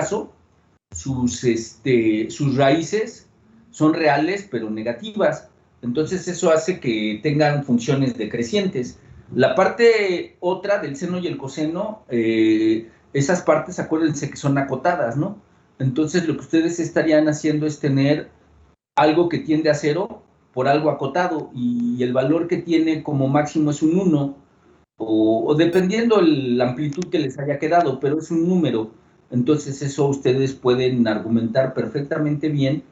caso, sus raíces son reales pero negativas. Entonces eso hace que tengan funciones decrecientes. La parte otra del seno y el coseno, esas partes, acuérdense que son acotadas, ¿no? Entonces lo que ustedes estarían haciendo es tener algo que tiende a 0 por algo acotado, y el valor que tiene como máximo es un 1, o dependiendo la amplitud que les haya quedado, pero es un número. Entonces eso ustedes pueden argumentar perfectamente bien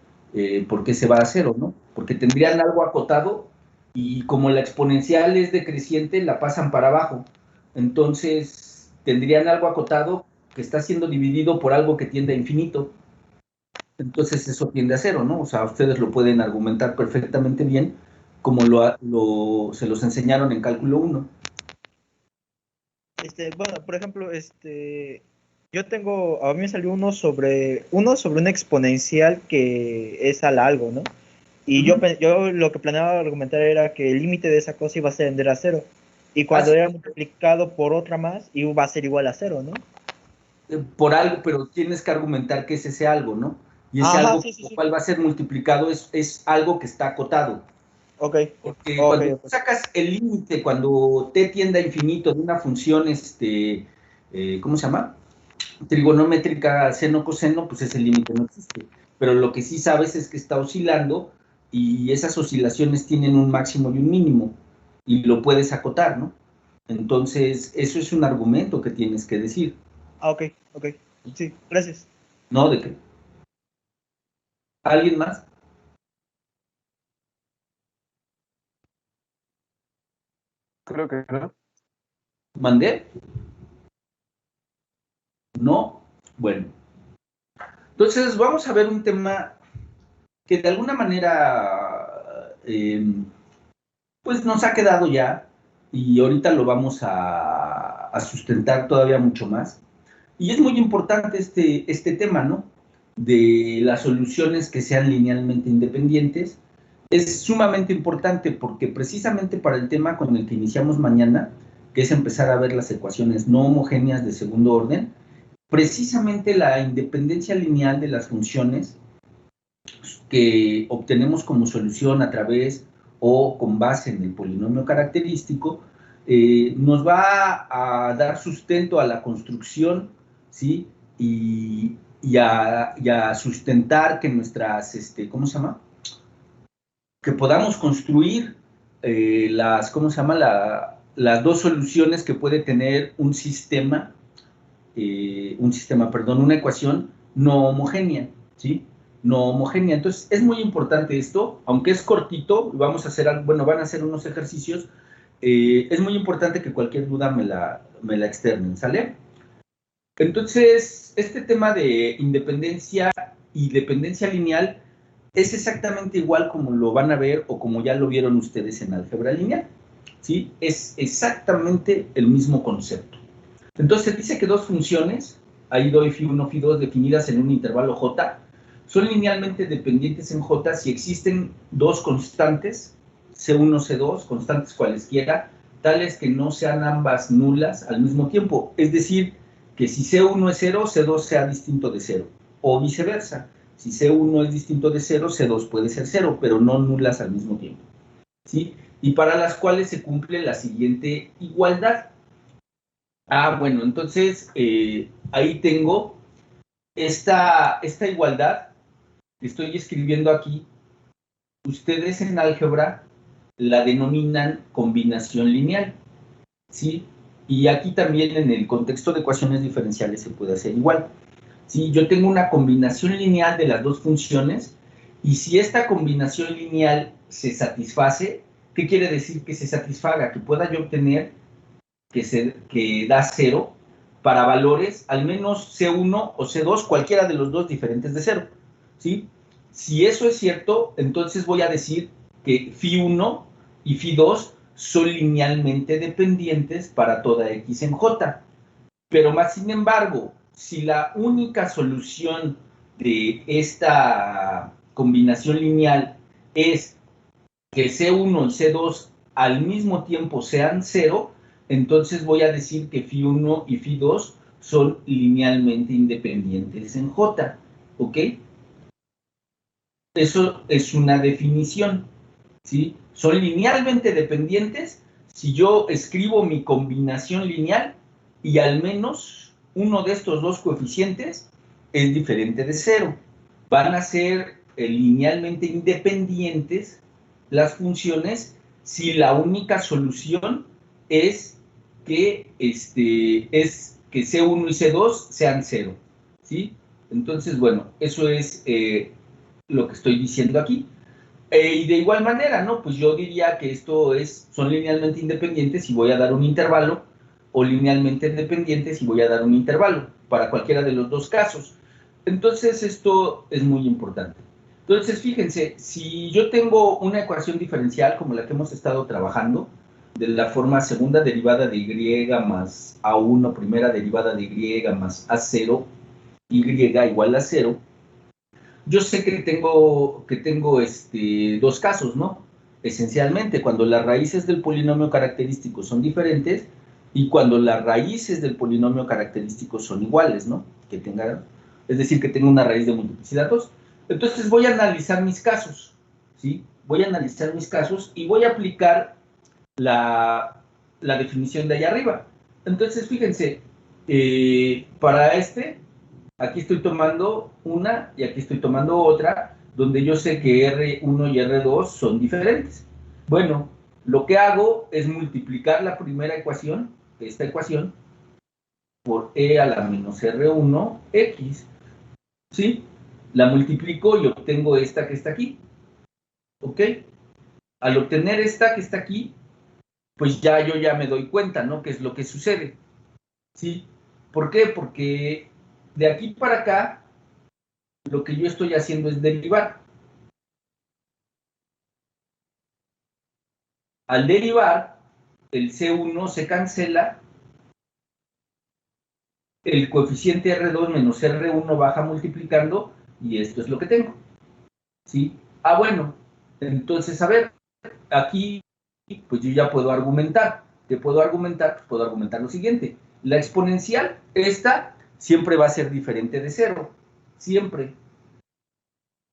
por qué se va a 0, ¿no? Porque tendrían algo acotado, y como la exponencial es decreciente, la pasan para abajo. Entonces tendrían algo acotado que está siendo dividido por algo que tiende a infinito. Entonces eso tiende a 0, ¿no? O sea, ustedes lo pueden argumentar perfectamente bien, como se los enseñaron en cálculo 1. Bueno, por ejemplo, a mí me salió uno sobre una exponencial que es al algo, ¿no? Y yo lo que planeaba argumentar era que el límite de esa cosa iba a tender a 0. Y cuando era multiplicado por otra más, iba a ser igual a 0, ¿no? Por algo, pero tienes que argumentar que es ese algo, ¿no? Y ese Ajá, algo sí, por lo cual va a ser multiplicado es algo que está acotado. Ok. Porque cuando sacas el límite, cuando t tiende a infinito de una función, ¿cómo se llama? Trigonométrica seno-coseno, pues ese límite no existe. Pero lo que sí sabes es que está oscilando, y esas oscilaciones tienen un máximo y un mínimo, y lo puedes acotar, ¿no? Entonces, eso es un argumento que tienes que decir. Ok. Sí, gracias. ¿No? ¿De qué? ¿Alguien más? Creo que no. ¿Mandé? ¿No? Bueno. Entonces, vamos a ver un tema que de alguna manera pues nos ha quedado ya, y ahorita lo vamos a sustentar todavía mucho más. Y es muy importante este tema, ¿no? De las soluciones que sean linealmente independientes. Es sumamente importante porque precisamente para el tema con el que iniciamos mañana, que es empezar a ver las ecuaciones no homogéneas de segundo orden, precisamente la independencia lineal de las funciones que obtenemos como solución a través o con base en el polinomio característico, nos va a dar sustento a la construcción, ¿sí? Y a sustentar que nuestras, ¿cómo se llama? Que podamos construir ¿cómo se llama? Las dos soluciones que puede tener una ecuación no homogénea, ¿sí? No homogénea. Entonces, es muy importante esto, aunque es cortito, van a hacer unos ejercicios, es muy importante que cualquier duda me la externen, ¿sale? Entonces, este tema de independencia y dependencia lineal es exactamente igual como lo van a ver o como ya lo vieron ustedes en álgebra lineal, ¿sí? Es exactamente el mismo concepto. Entonces, dice que dos funciones, ahí doy φ1, φ2, definidas en un intervalo j, son linealmente dependientes en j si existen dos constantes, c1, c2, constantes cualesquiera, tales que no sean ambas nulas al mismo tiempo. Es decir, que si c1 es 0, c2 sea distinto de 0, o viceversa. Si c1 es distinto de 0, c2 puede ser 0, pero no nulas al mismo tiempo, ¿sí? Y para las cuales se cumple la siguiente igualdad. Bueno, entonces ahí tengo esta igualdad que estoy escribiendo aquí. Ustedes en álgebra la denominan combinación lineal, ¿sí? Y aquí también en el contexto de ecuaciones diferenciales se puede hacer igual. ¿Sí? Yo tengo una combinación lineal de las dos funciones, y si esta combinación lineal se satisface, ¿qué quiere decir que se satisfaga? Que pueda yo obtener que da 0 para valores al menos C1 o C2, cualquiera de los dos diferentes de 0, ¿sí? Si eso es cierto, entonces voy a decir que φ1 y φ2 son linealmente dependientes para toda x en j. Pero más sin embargo, si la única solución de esta combinación lineal es que C1 y C2 al mismo tiempo sean 0, entonces voy a decir que φ1 y φ2 son linealmente independientes en J, ¿ok? Eso es una definición, ¿sí? Son linealmente dependientes si yo escribo mi combinación lineal y al menos uno de estos dos coeficientes es diferente de cero. Van a ser linealmente independientes las funciones si la única solución es que, que C1 y C2 sean cero, ¿sí? Entonces, bueno, eso es lo que estoy diciendo aquí. Y de igual manera, ¿no? Pues yo diría que son linealmente independientes y voy a dar un intervalo, o linealmente independientes y voy a dar un intervalo, para cualquiera de los dos casos. Entonces, esto es muy importante. Entonces, fíjense, si yo tengo una ecuación diferencial como la que hemos estado trabajando, de la forma segunda derivada de y más a1, primera derivada de y más a0, y igual a 0, yo sé que tengo dos casos, ¿no? Esencialmente, cuando las raíces del polinomio característico son diferentes y cuando las raíces del polinomio característico son iguales, ¿no? Es decir, que tenga una raíz de multiplicidad 2. Entonces voy a analizar mis casos, ¿sí? Voy a analizar mis casos y voy a aplicar la definición de ahí arriba. Entonces, fíjense, para aquí estoy tomando una y aquí estoy tomando otra, donde yo sé que R1 y R2 son diferentes. Bueno, lo que hago es multiplicar la primera ecuación, esta ecuación, por E a la menos R1X, ¿sí? La multiplico y obtengo esta que está aquí, ¿ok? Al obtener esta que está aquí, pues yo ya me doy cuenta, ¿no? ¿Qué es lo que sucede? ¿Sí? ¿Por qué? Porque de aquí para acá, lo que yo estoy haciendo es derivar. Al derivar, el C1 se cancela, el coeficiente R2 menos R1 baja multiplicando y esto es lo que tengo, ¿sí? Ah, bueno, entonces, a ver, aquí pues yo ya puedo argumentar. ¿Qué puedo argumentar? Pues puedo argumentar lo siguiente. La exponencial, esta, siempre va a ser diferente de cero, siempre.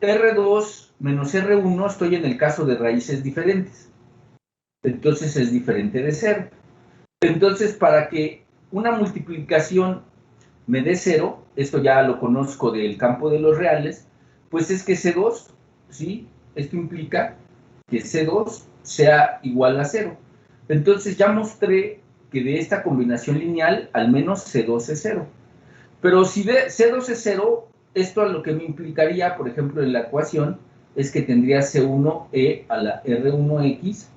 R2 menos R1, estoy en el caso de raíces diferentes. Entonces es diferente de cero. Entonces, para que una multiplicación me dé cero, esto ya lo conozco del campo de los reales, pues es que C2, ¿sí? Esto implica que C2 sea igual a cero. Entonces ya mostré que de esta combinación lineal, al menos C2 es cero. Pero si C2 es cero, esto a lo que me implicaría, por ejemplo, en la ecuación, es que tendría C1e a la R1x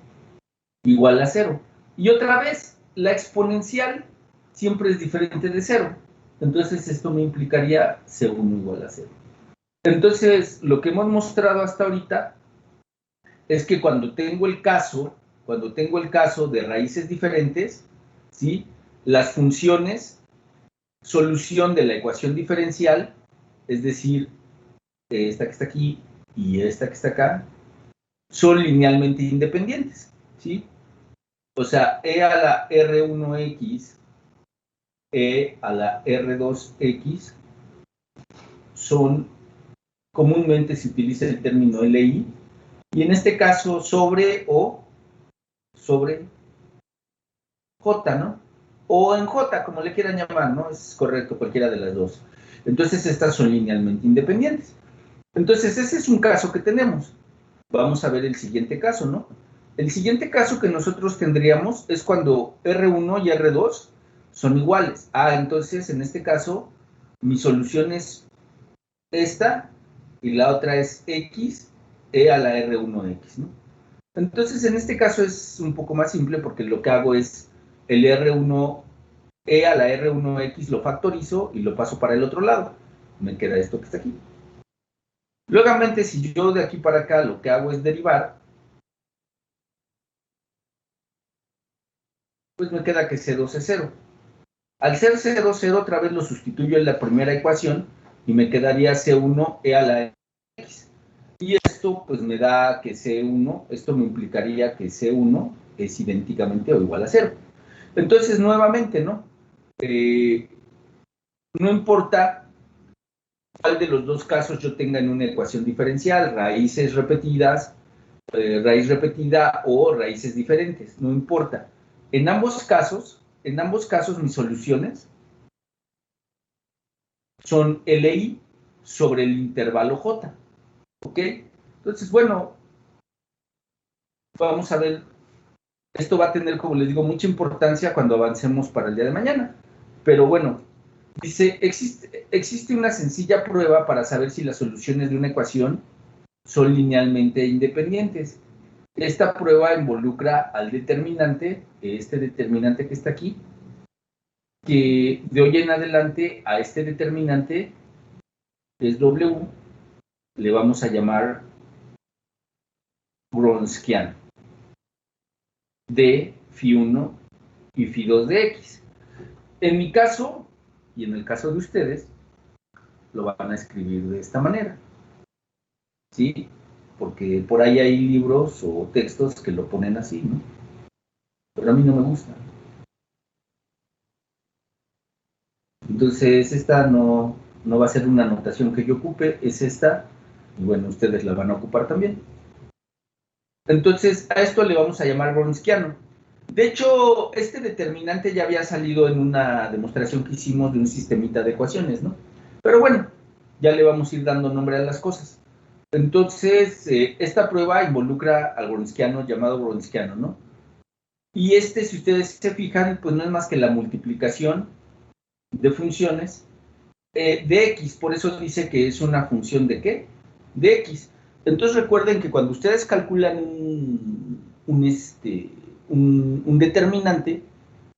igual a cero. Y otra vez, la exponencial siempre es diferente de cero. Entonces esto me implicaría C1 igual a cero. Entonces, lo que hemos mostrado hasta ahorita es que cuando tengo el caso de raíces diferentes, ¿sí? Las funciones, solución de la ecuación diferencial, es decir, esta que está aquí y esta que está acá, son linealmente independientes, ¿sí? O sea, e a la R1X, e a la R2X comúnmente se utiliza el término LI, y en este caso sobre J, ¿no? O en J, como le quieran llamar, ¿no? Es correcto, cualquiera de las dos. Entonces, estas son linealmente independientes. Entonces, ese es un caso que tenemos. Vamos a ver el siguiente caso, ¿no? El siguiente caso que nosotros tendríamos es cuando R1 y R2 son iguales. Ah, entonces, en este caso, mi solución es esta y la otra es X, E a la R1X, ¿no? Entonces, en este caso es un poco más simple porque lo que hago es el R1, E a la R1X lo factorizo y lo paso para el otro lado. Me queda esto que está aquí. Luego, si yo de aquí para acá lo que hago es derivar, pues me queda que C2 es 0. Al ser C2, 0, otra vez lo sustituyo en la primera ecuación y me quedaría C1 E a la X. Y esto pues me da que C1, esto me implicaría que C1 es idénticamente o igual a 0. Entonces, nuevamente, ¿no? no importa cuál de los dos casos yo tenga en una ecuación diferencial, raíces repetidas, raíz repetida o raíces diferentes, no importa. En ambos casos mis soluciones son LI sobre el intervalo J, ¿ok? Entonces, bueno, vamos a ver, esto va a tener, como les digo, mucha importancia cuando avancemos para el día de mañana, pero bueno, dice, existe una sencilla prueba para saber si las soluciones de una ecuación son linealmente independientes. Esta prueba involucra al determinante, este determinante que está aquí, que de hoy en adelante a este determinante, que es W, le vamos a llamar Wronskiano, de Φ1 y Φ2 de X. En mi caso, y en el caso de ustedes, lo van a escribir de esta manera, ¿sí? Porque por ahí hay libros o textos que lo ponen así, ¿no? Pero a mí no me gusta. Entonces, esta no va a ser una anotación que yo ocupe, es esta, y bueno, ustedes la van a ocupar también. Entonces, a esto le vamos a llamar Wronskiano. De hecho, este determinante ya había salido en una demostración que hicimos de un sistemita de ecuaciones, ¿no? Pero bueno, ya le vamos a ir dando nombre a las cosas. Entonces, esta prueba involucra al Wronskiano llamado Wronskiano, ¿no? Y si ustedes se fijan, pues no es más que la multiplicación de funciones de X, por eso dice que es una función de ¿qué? De X. Entonces recuerden que cuando ustedes calculan un determinante,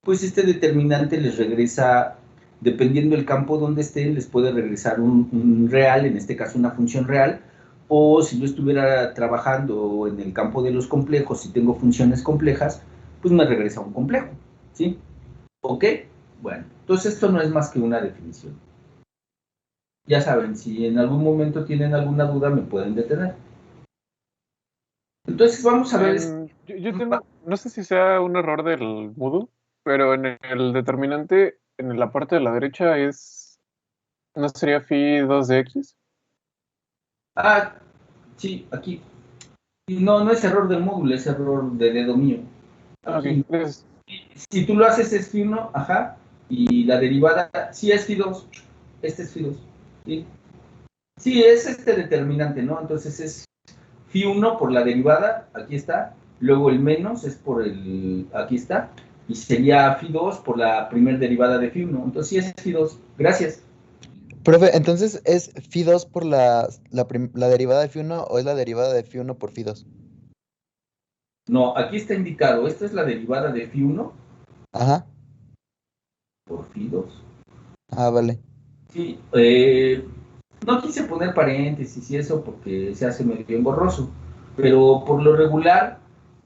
pues este determinante les regresa, dependiendo del campo donde estén, les puede regresar un real, en este caso una función real, o si yo estuviera trabajando en el campo de los complejos, si tengo funciones complejas, pues me regresa un complejo, ¿sí? ¿Ok? Bueno, entonces esto no es más que una definición. Ya saben, si en algún momento tienen alguna duda, me pueden detener. Entonces vamos a ver... Yo tengo, no sé si sea un error del Moodle, pero en el determinante, en la parte de la derecha ¿no sería phi 2 de X? Ah, sí, aquí. No es error del módulo, es error de dedo mío. Ah, ok, Aquí, gracias. si tú lo haces es Φ1, ajá, y la derivada, sí es Φ2, este es Φ2, ¿sí? Sí, es este determinante, ¿no? Entonces es Φ1 por la derivada, aquí está, luego el menos es por aquí está, y sería Φ2 por la primer derivada de Φ1, entonces sí es Φ2, gracias. Profe, entonces ¿es Φ2 por la derivada de Φ1 o es la derivada de Φ1 por Φ2? No, aquí está indicado, esta es la derivada de Φ1 Ajá. por Φ2. Ah, vale. Sí, no quise poner paréntesis y eso porque se hace medio engorroso, pero por lo regular,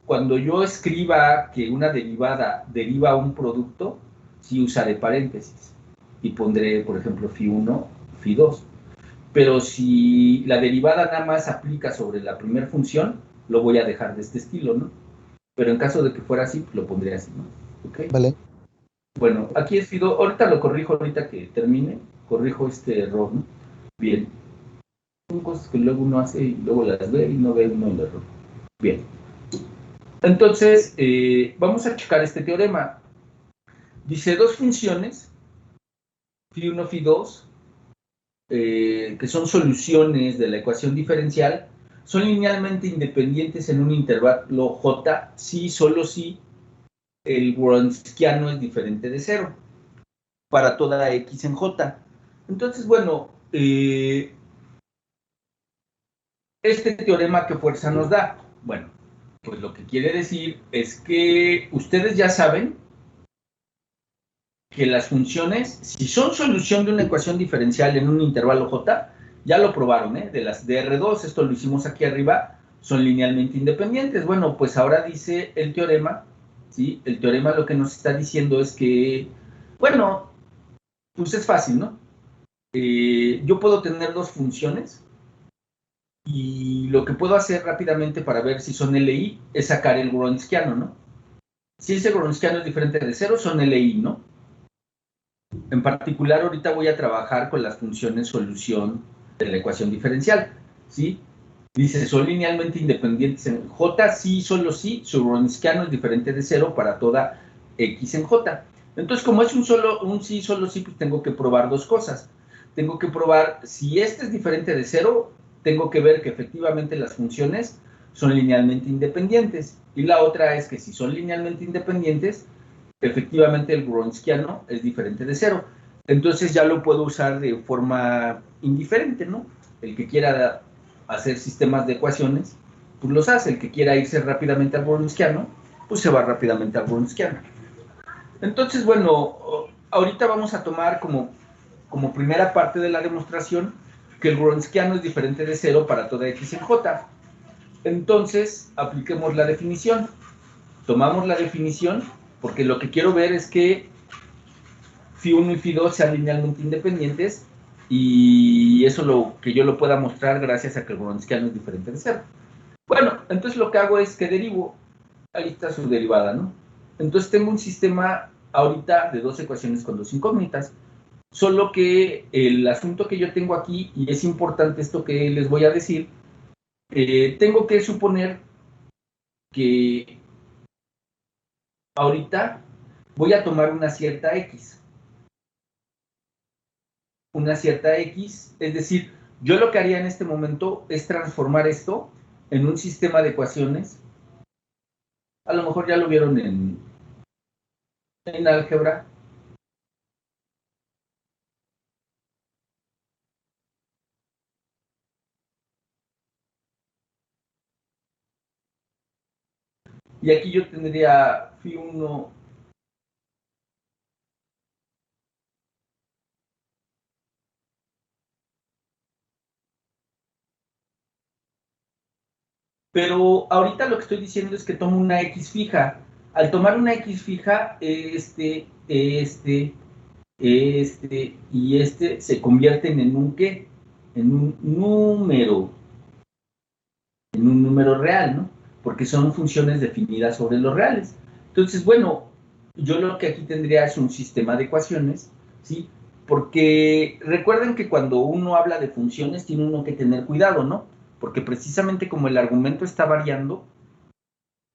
cuando yo escriba que una derivada deriva un producto, sí usaré paréntesis y pondré, por ejemplo, Φ1, Φ2. Pero si la derivada nada más aplica sobre la primera función, lo voy a dejar de este estilo, ¿no? Pero en caso de que fuera así, lo pondré así, ¿no? ¿Ok? Vale. Bueno, aquí es Fido, ahorita lo corrijo, ahorita que termine, corrijo este error, ¿no? Bien. Son cosas que luego uno hace y luego las ve y no ve uno el error. Bien. Entonces, vamos a checar este teorema. Dice dos funciones, Φ1, Φ2, que son soluciones de la ecuación diferencial, son linealmente independientes en un intervalo J, si, solo si el Wronskiano es diferente de 0 para toda X en J. Entonces, bueno, este teorema, ¿qué fuerza nos da? Bueno, pues lo que quiere decir es que ustedes ya saben que las funciones, si son solución de una ecuación diferencial en un intervalo J, ya lo probaron, ¿eh? De las de R2, esto lo hicimos aquí arriba, son linealmente independientes. Bueno, pues ahora dice el teorema, ¿sí? El teorema lo que nos está diciendo es que, bueno, pues es fácil, ¿no? Yo puedo tener dos funciones y lo que puedo hacer rápidamente para ver si son LI es sacar el Wronskiano, ¿no? Si ese Wronskiano es diferente de 0, son LI, ¿no? En particular, ahorita voy a trabajar con las funciones solución de la ecuación diferencial, ¿sí? Dice, son linealmente independientes en J, sí, solo sí, su Wronskiano es diferente de cero para toda X en J. Entonces, como es un sí, solo sí, pues tengo que probar dos cosas. Tengo que probar, si este es diferente de cero, tengo que ver que efectivamente las funciones son linealmente independientes. Y la otra es que si son linealmente independientes, efectivamente el Wronskiano es diferente de cero. Entonces ya lo puedo usar de forma indiferente, ¿no? El que quiera hacer sistemas de ecuaciones, pues los hace. El que quiera irse rápidamente al Wronskiano, pues se va rápidamente al Wronskiano. Entonces, bueno, ahorita vamos a tomar como primera parte de la demostración que el Wronskiano es diferente de cero para toda X en J. Entonces, apliquemos la definición. Tomamos la definición, porque lo que quiero ver es que Φ1 y Φ2 sean linealmente independientes, y eso lo que yo lo pueda mostrar gracias a que el Wronskiano es diferente de cero. Bueno, entonces lo que hago es que derivo, ahí está su derivada, ¿no? Entonces tengo un sistema ahorita de dos ecuaciones con dos incógnitas, solo que el asunto que yo tengo aquí, y es importante esto que les voy a decir, tengo que suponer que ahorita voy a tomar una cierta X, es decir, yo lo que haría en este momento es transformar esto en un sistema de ecuaciones. A lo mejor ya lo vieron en álgebra. Y aquí yo tendría Φ1 pero ahorita lo que estoy diciendo es que tomo una X fija. Al tomar una X fija, y se convierten en un ¿qué? En un número real, ¿no? Porque son funciones definidas sobre los reales. Entonces, bueno, yo lo que aquí tendría es un sistema de ecuaciones, ¿sí? Porque recuerden que cuando uno habla de funciones tiene uno que tener cuidado, ¿no? Porque precisamente como el argumento está variando,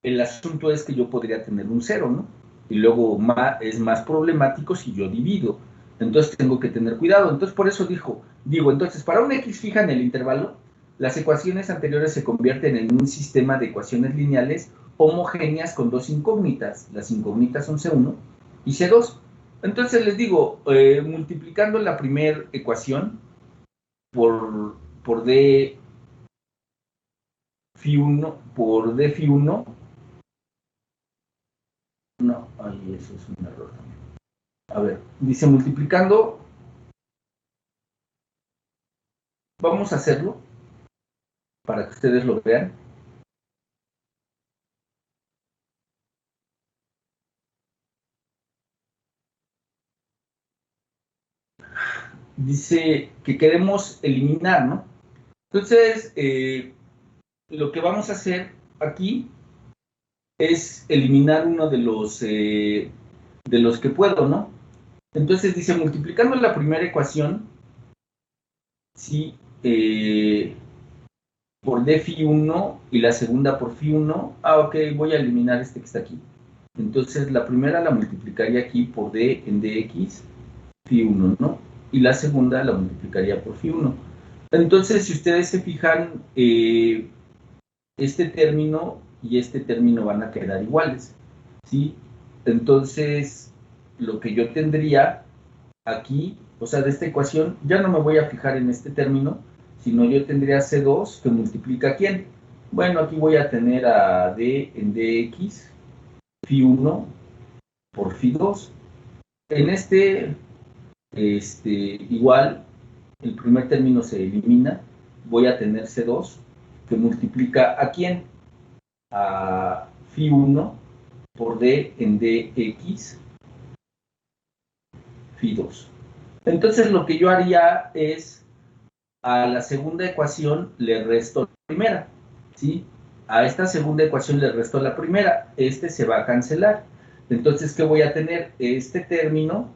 el asunto es que yo podría tener un cero, ¿no? Y luego es más problemático si yo divido. Entonces tengo que tener cuidado. Entonces por eso digo, entonces para una X fija en el intervalo, las ecuaciones anteriores se convierten en un sistema de ecuaciones lineales homogéneas con dos incógnitas. Las incógnitas son C1 y C2. Entonces les digo, multiplicando la primera ecuación por D Φ1, no, ahí eso es un error también. A ver, dice multiplicando, vamos a hacerlo para que ustedes lo vean. Dice que queremos eliminar, ¿no? Entonces, lo que vamos a hacer aquí es eliminar uno de los que puedo, ¿no? Entonces dice, multiplicando la primera ecuación, sí, por d Φ1 y la segunda por Φ1, ok, voy a eliminar este que está aquí. Entonces la primera la multiplicaría aquí por d en dx Φ1, ¿no? Y la segunda la multiplicaría por Φ1. Entonces, si ustedes se fijan, este término y este término van a quedar iguales, ¿sí? Entonces, lo que yo tendría aquí, o sea, de esta ecuación, ya no me voy a fijar en este término, sino yo tendría C2 que multiplica ¿a quién? Bueno, aquí voy a tener a D en dx Φ1 por Φ2. En igual, el primer término se elimina, voy a tener C2 que multiplica ¿a quién? A Φ1 por D en dx Φ2. Entonces lo que yo haría es a la segunda ecuación le resto la primera, ¿sí? A esta segunda ecuación le resto la primera, se va a cancelar. Entonces, ¿qué voy a tener? Este término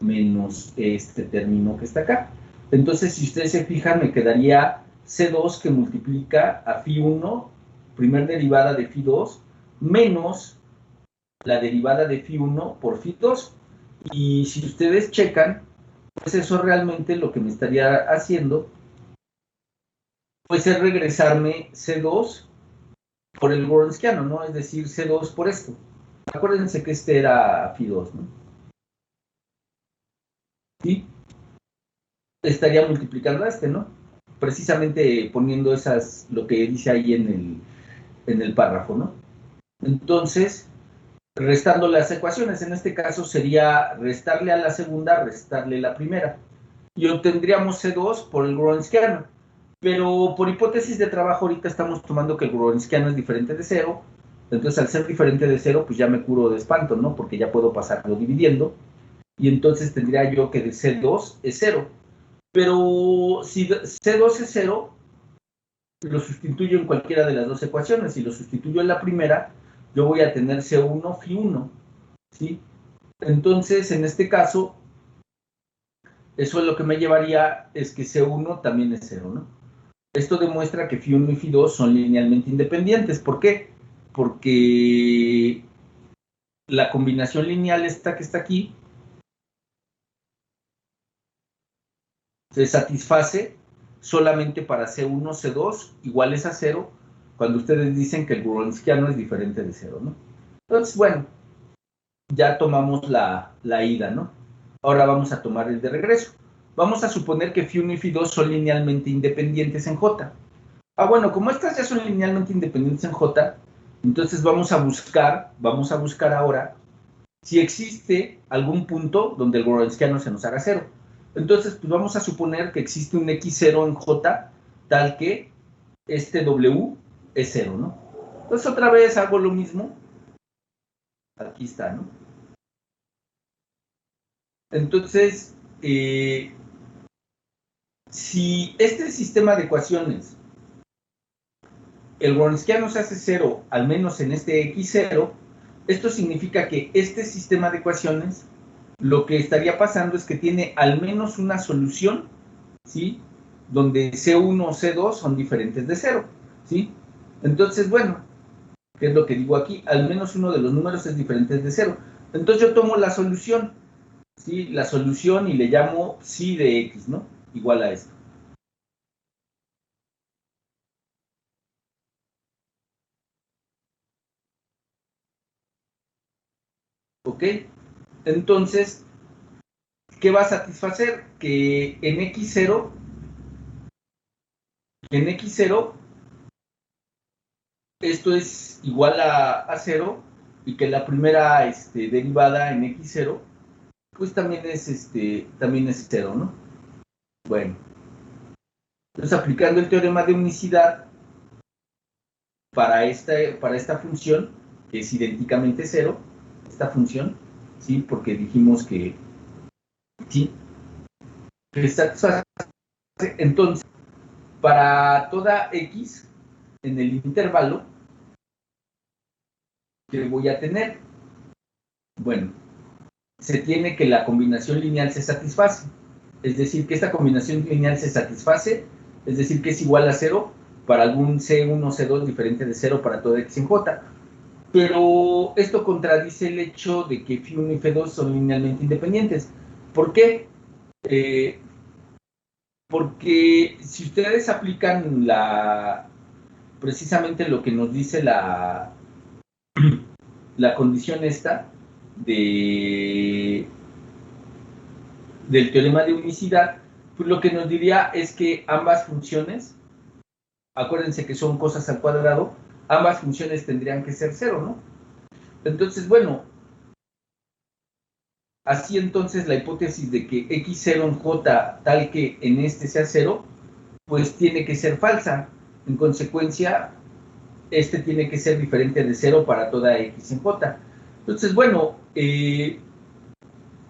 menos este término que está acá. Entonces, si ustedes se fijan, me quedaría C2 que multiplica a Φ1, primer derivada de Φ2, menos la derivada de Φ1 por Φ2. Y si ustedes checan, pues eso realmente lo que me estaría haciendo, pues es regresarme C2 por el Wronskiano, ¿no? Es decir, C2 por esto. Acuérdense que este era Φ2, ¿no? ¿Sí? Estaría multiplicando a este, ¿no? Precisamente poniendo esas, lo que dice ahí en el párrafo, ¿no? Entonces, restando las ecuaciones, en este caso sería restarle a la segunda, restarle la primera. Y obtendríamos C2 por el Wronskiano. Pero por hipótesis de trabajo, ahorita estamos tomando que el Wronskiano es diferente de 0. Entonces, al ser diferente de 0, pues ya me curo de espanto, ¿no? Porque ya puedo pasarlo dividiendo. Y entonces tendría yo que C2 es 0. Pero si C2 es 0, lo sustituyo en cualquiera de las dos ecuaciones. Si lo sustituyo en la primera, yo voy a tener C1 Φ1, ¿sí? Entonces, en este caso, eso es lo que me llevaría es que C1 también es 0, ¿no? Esto demuestra que Φ1 y Φ2 son linealmente independientes. ¿Por qué? Porque la combinación lineal esta que está aquí se satisface solamente para C1, C2 iguales a 0, cuando ustedes dicen que el Wronskiano es diferente de 0, ¿no? Entonces, bueno, ya tomamos la ida, ¿no? Ahora vamos a tomar el de regreso. Vamos a suponer que Φ1 y Φ2 son linealmente independientes en J. Bueno, como estas ya son linealmente independientes en J, entonces vamos a buscar ahora si existe algún punto donde el Wronskiano se nos haga 0. Entonces, pues vamos a suponer que existe un X0 en J tal que este W es 0, ¿no? Entonces, otra vez hago lo mismo. Aquí está, ¿no? Entonces, si este sistema de ecuaciones, el Wronskiano se hace 0, al menos en este X0, esto significa que este sistema de ecuaciones, lo que estaría pasando es que tiene al menos una solución, ¿sí? Donde C1 o C2 son diferentes de 0, ¿sí? Entonces, bueno, ¿qué es lo que digo aquí? Al menos uno de los números es diferente de 0. Entonces yo tomo la solución, ¿sí? La solución y le llamo psi de X, ¿no? Igual a esto. ¿Ok? Entonces, ¿qué va a satisfacer? Que en X0, esto es igual a 0 y que la primera derivada en X0, pues también es 0, ¿no? Bueno, entonces aplicando el teorema de unicidad para esta función, que es idénticamente 0, esta función, ¿sí? Porque dijimos que sí, que satisface. Entonces, para toda X en el intervalo que voy a tener, bueno, se tiene que la combinación lineal se satisface. Es decir, que esta combinación lineal se satisface, es decir, que es igual a 0 para algún C1, C2 diferente de 0 para todo X en J. Pero esto contradice el hecho de que Φ1 y Φ2 son linealmente independientes. ¿Por qué? Porque si ustedes aplican precisamente lo que nos dice la condición esta del teorema de unicidad, pues lo que nos diría es que ambas funciones, acuérdense que son cosas al cuadrado, ambas funciones tendrían que ser 0, ¿no? Entonces, bueno, así entonces la hipótesis de que X0 en J tal que en este sea 0, pues tiene que ser falsa. En consecuencia, este tiene que ser diferente de 0 para toda X en J. Entonces, bueno,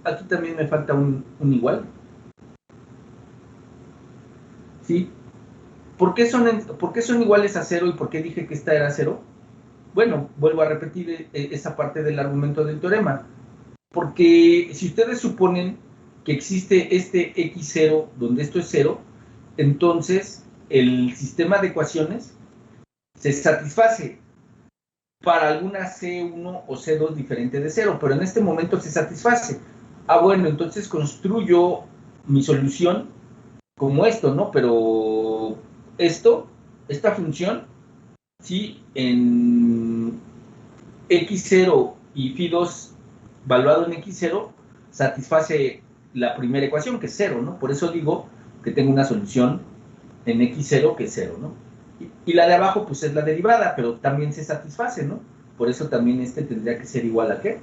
aquí también me falta un igual. ¿Sí? ¿Por qué son iguales a 0 y por qué dije que esta era 0? Bueno, vuelvo a repetir esa parte del argumento del teorema. Porque si ustedes suponen que existe este x0, donde esto es 0, entonces el sistema de ecuaciones se satisface para alguna C1 o C2 diferente de 0, pero en este momento se satisface. Ah, bueno, entonces construyo mi solución como esto, ¿no? Pero esta función, sí, en x0 y phi2 valuado en x0, satisface la primera ecuación, que es 0, ¿no? Por eso digo que tengo una solución en x0 que es 0, ¿no? Y la de abajo, pues es la derivada, pero también se satisface, ¿no? Por eso también este tendría que ser igual a ¿qué?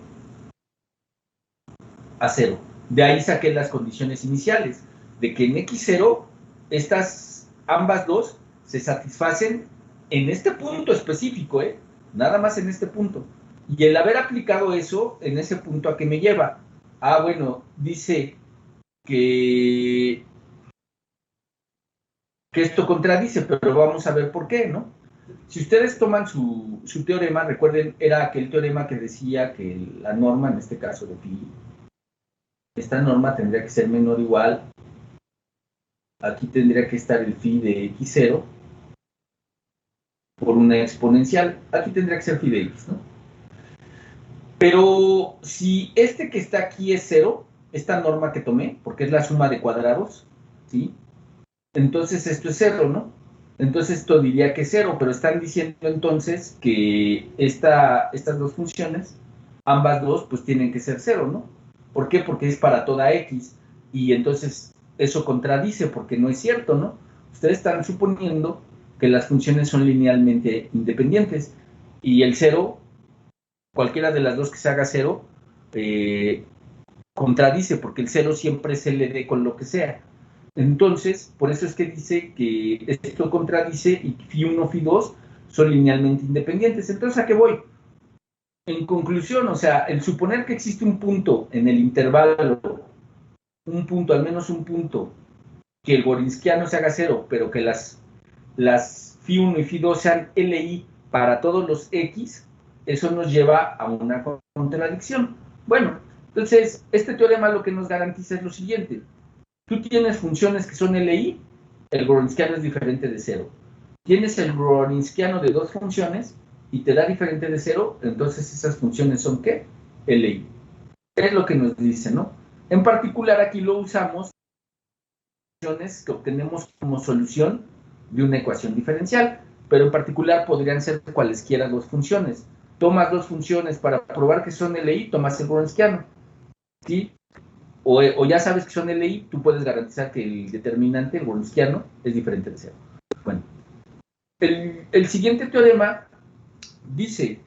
A 0. De ahí saqué las condiciones iniciales, de que en x0, ambas dos se satisfacen en este punto específico, ¿eh? Nada más en este punto. Y el haber aplicado eso en ese punto, ¿a qué me lleva? Ah, bueno, dice que esto contradice, pero vamos a ver por qué, ¿no? Si ustedes toman su teorema, recuerden, era aquel teorema que decía que la norma, en este caso de phi, esta norma tendría que ser menor o igual, aquí tendría que estar el phi de x0 por una exponencial, aquí tendría que ser phi de x, ¿no? Pero si este que está aquí es 0, esta norma que tomé, porque es la suma de cuadrados, ¿sí? Entonces esto es 0, ¿no? Entonces esto diría que es 0, pero están diciendo entonces que estas dos funciones, ambas dos, pues tienen que ser 0, ¿no? ¿Por qué? Porque es para toda x, y entonces eso contradice, porque no es cierto, ¿no? Ustedes están suponiendo que las funciones son linealmente independientes, y el 0, cualquiera de las dos que se haga 0, contradice, porque el 0 siempre se le dé con lo que sea. Entonces, por eso es que dice que esto contradice y phi1, phi2 son linealmente independientes. Entonces, ¿a qué voy? En conclusión, o sea, el suponer que existe un punto en el intervalo, un punto, al menos un punto, que el gorinskiano se haga 0, pero que las phi1 y phi2 sean LI para todos los X, eso nos lleva a una contradicción. Bueno, entonces, este teorema lo que nos garantiza es lo siguiente. Tú tienes funciones que son LI, el gorinskiano es diferente de 0. Tienes el gorinskiano de dos funciones y te da diferente de 0, entonces esas funciones son ¿qué? LI. Es lo que nos dice, ¿no? En particular aquí lo usamos funciones que obtenemos como solución de una ecuación diferencial, pero en particular podrían ser cualesquiera dos funciones. Tomas dos funciones para probar que son LI, tomas el gorinskiano, ¿sí? O ya sabes que son LI, tú puedes garantizar que el determinante, el gorinskiano, es diferente de 0. Bueno, el siguiente teorema dice,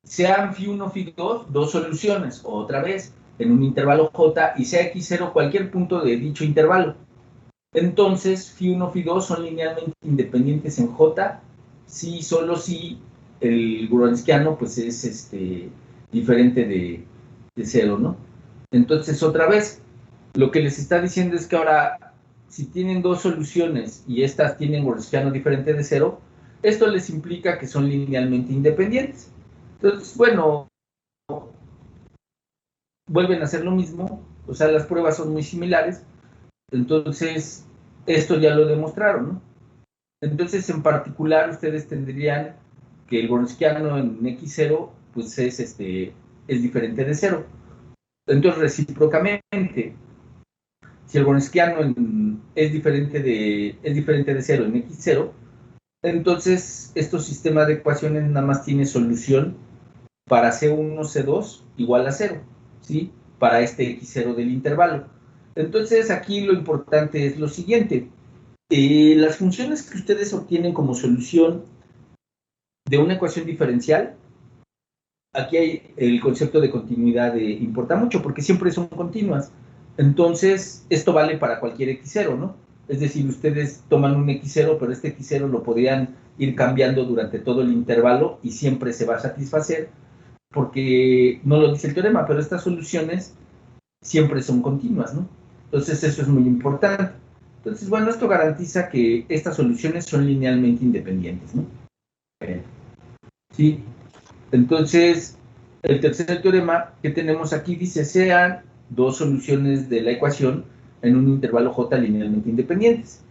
sean phi1, phi2, dos soluciones, otra vez, en un intervalo J, y sea x0 cualquier punto de dicho intervalo. Entonces, phi1, phi2 son linealmente independientes en J, si solo si el gorinskiano pues es diferente de 0, ¿no? Entonces, otra vez, lo que les está diciendo es que ahora, si tienen dos soluciones y estas tienen gorinskiano diferente de 0, esto les implica que son linealmente independientes. Entonces, bueno, vuelven a hacer lo mismo, o sea, las pruebas son muy similares, entonces, esto ya lo demostraron, ¿no? Entonces, en particular, ustedes tendrían que el gorinskiano en x0, pues es diferente de 0. Entonces, recíprocamente, si el gorinskiano es diferente de 0 en x0, entonces estos sistemas de ecuaciones nada más tiene solución para C1, C2 igual a 0, ¿sí? Para este x0 del intervalo. Entonces aquí lo importante es lo siguiente. Las funciones que ustedes obtienen como solución de una ecuación diferencial, aquí hay el concepto de continuidad importa mucho porque siempre son continuas. Entonces, esto vale para cualquier x0, ¿no? Es decir, ustedes toman un x0, pero este x0 lo podrían ir cambiando durante todo el intervalo y siempre se va a satisfacer porque no lo dice el teorema, pero estas soluciones siempre son continuas, ¿no? Entonces, eso es muy importante. Entonces, bueno, esto garantiza que estas soluciones son linealmente independientes, ¿no? Sí. Entonces, el tercer teorema que tenemos aquí dice, sean dos soluciones de la ecuación en un intervalo J linealmente independientes.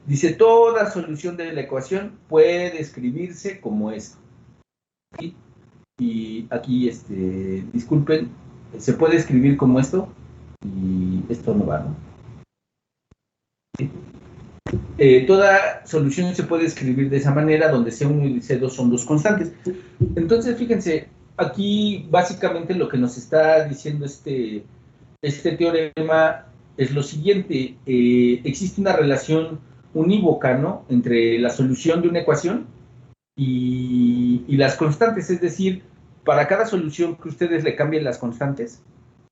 Dice, toda solución de la ecuación puede escribirse como esto. ¿Sí? Y aquí, disculpen, se puede escribir como esto, y esto no va, ¿no? ¿Sí? Toda solución se puede escribir de esa manera, donde C1 y C2 son dos constantes. Entonces, fíjense, aquí básicamente lo que nos está diciendo este teorema es lo siguiente. Existe una relación unívoca, ¿no?, entre la solución de una ecuación y las constantes, es decir, para cada solución que ustedes le cambien las constantes,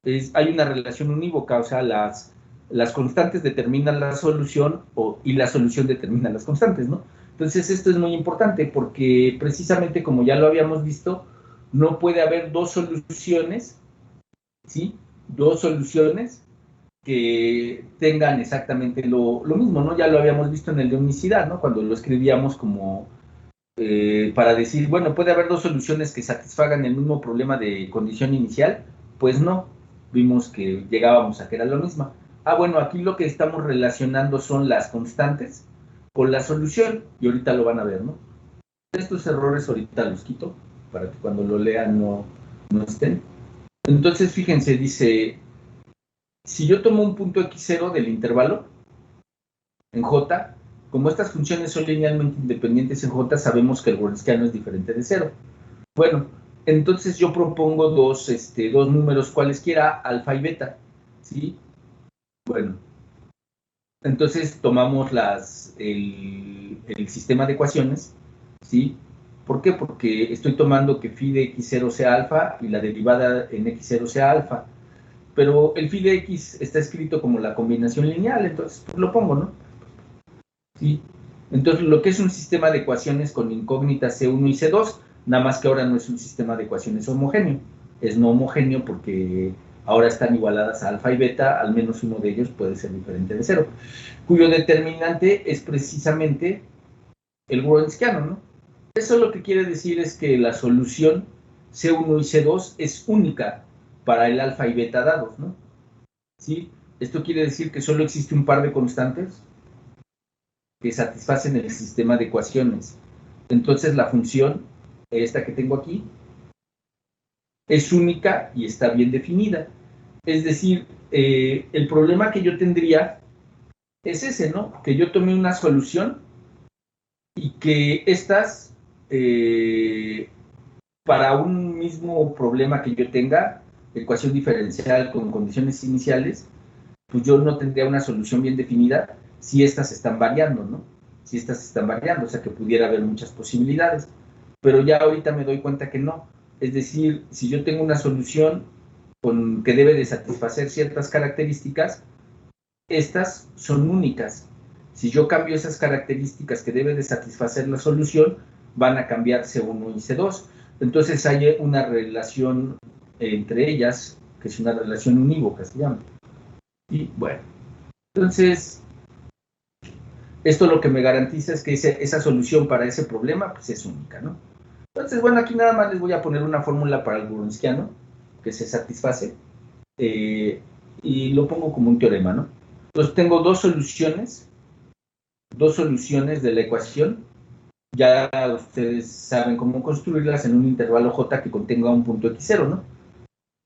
hay una relación unívoca, o sea, las constantes determinan la solución y la solución determina las constantes, ¿no? Entonces, esto es muy importante porque precisamente como ya lo habíamos visto, no puede haber dos soluciones, ¿sí? Dos soluciones que tengan exactamente lo mismo, ¿no? Ya lo habíamos visto en el de unicidad, ¿no? Cuando lo escribíamos como para decir, bueno, puede haber dos soluciones que satisfagan el mismo problema de condición inicial, pues no, vimos que llegábamos a que era lo mismo. Bueno, aquí lo que estamos relacionando son las constantes con la solución, y ahorita lo van a ver, ¿no? Estos errores ahorita los quito, para que cuando lo lean no estén. Entonces, fíjense, dice, si yo tomo un punto x0 del intervalo, en J, como estas funciones son linealmente independientes en J, sabemos que el Wronskiano es diferente de 0. Bueno, entonces yo propongo dos números cualesquiera, alfa y beta, ¿sí? Bueno, entonces tomamos el sistema de ecuaciones, ¿sí? ¿Por qué? Porque estoy tomando que phi de x0 sea alfa y la derivada en x0 sea alfa. Pero el phi de x está escrito como la combinación lineal, entonces pues lo pongo, ¿no? ¿Sí? Entonces, lo que es un sistema de ecuaciones con incógnitas C1 y C2, nada más que ahora no es un sistema de ecuaciones homogéneo. Es no homogéneo porque ahora están igualadas a alfa y beta, al menos uno de ellos puede ser diferente de 0, cuyo determinante es precisamente el Wronskiano, ¿no? Eso lo que quiere decir es que la solución C1 y C2 es única para el alfa y beta dados, ¿no? ¿Sí? Esto quiere decir que solo existe un par de constantes que satisfacen el sistema de ecuaciones. Entonces la función, esta que tengo aquí, es única y está bien definida. Es decir, el problema que yo tendría es ese, ¿no? Que yo tome una solución y que estas, para un mismo problema que yo tenga, ecuación diferencial con condiciones iniciales, pues yo no tendría una solución bien definida si estas están variando, ¿no? Si estas están variando, o sea que pudiera haber muchas posibilidades. Pero ya ahorita me doy cuenta que no. Es decir, si yo tengo una solución que debe de satisfacer ciertas características, estas son únicas. Si yo cambio esas características que debe de satisfacer la solución, van a cambiar C1 y C2. Entonces hay una relación entre ellas, que es una relación unívoca, se llama. Y bueno, entonces, esto lo que me garantiza es que esa solución para ese problema pues es única, ¿no? Entonces, bueno, aquí nada más les voy a poner una fórmula para el Wronskiano que se satisface y lo pongo como un teorema, ¿no? Entonces tengo dos soluciones de la ecuación. Ya ustedes saben cómo construirlas en un intervalo J que contenga un punto x0, ¿no?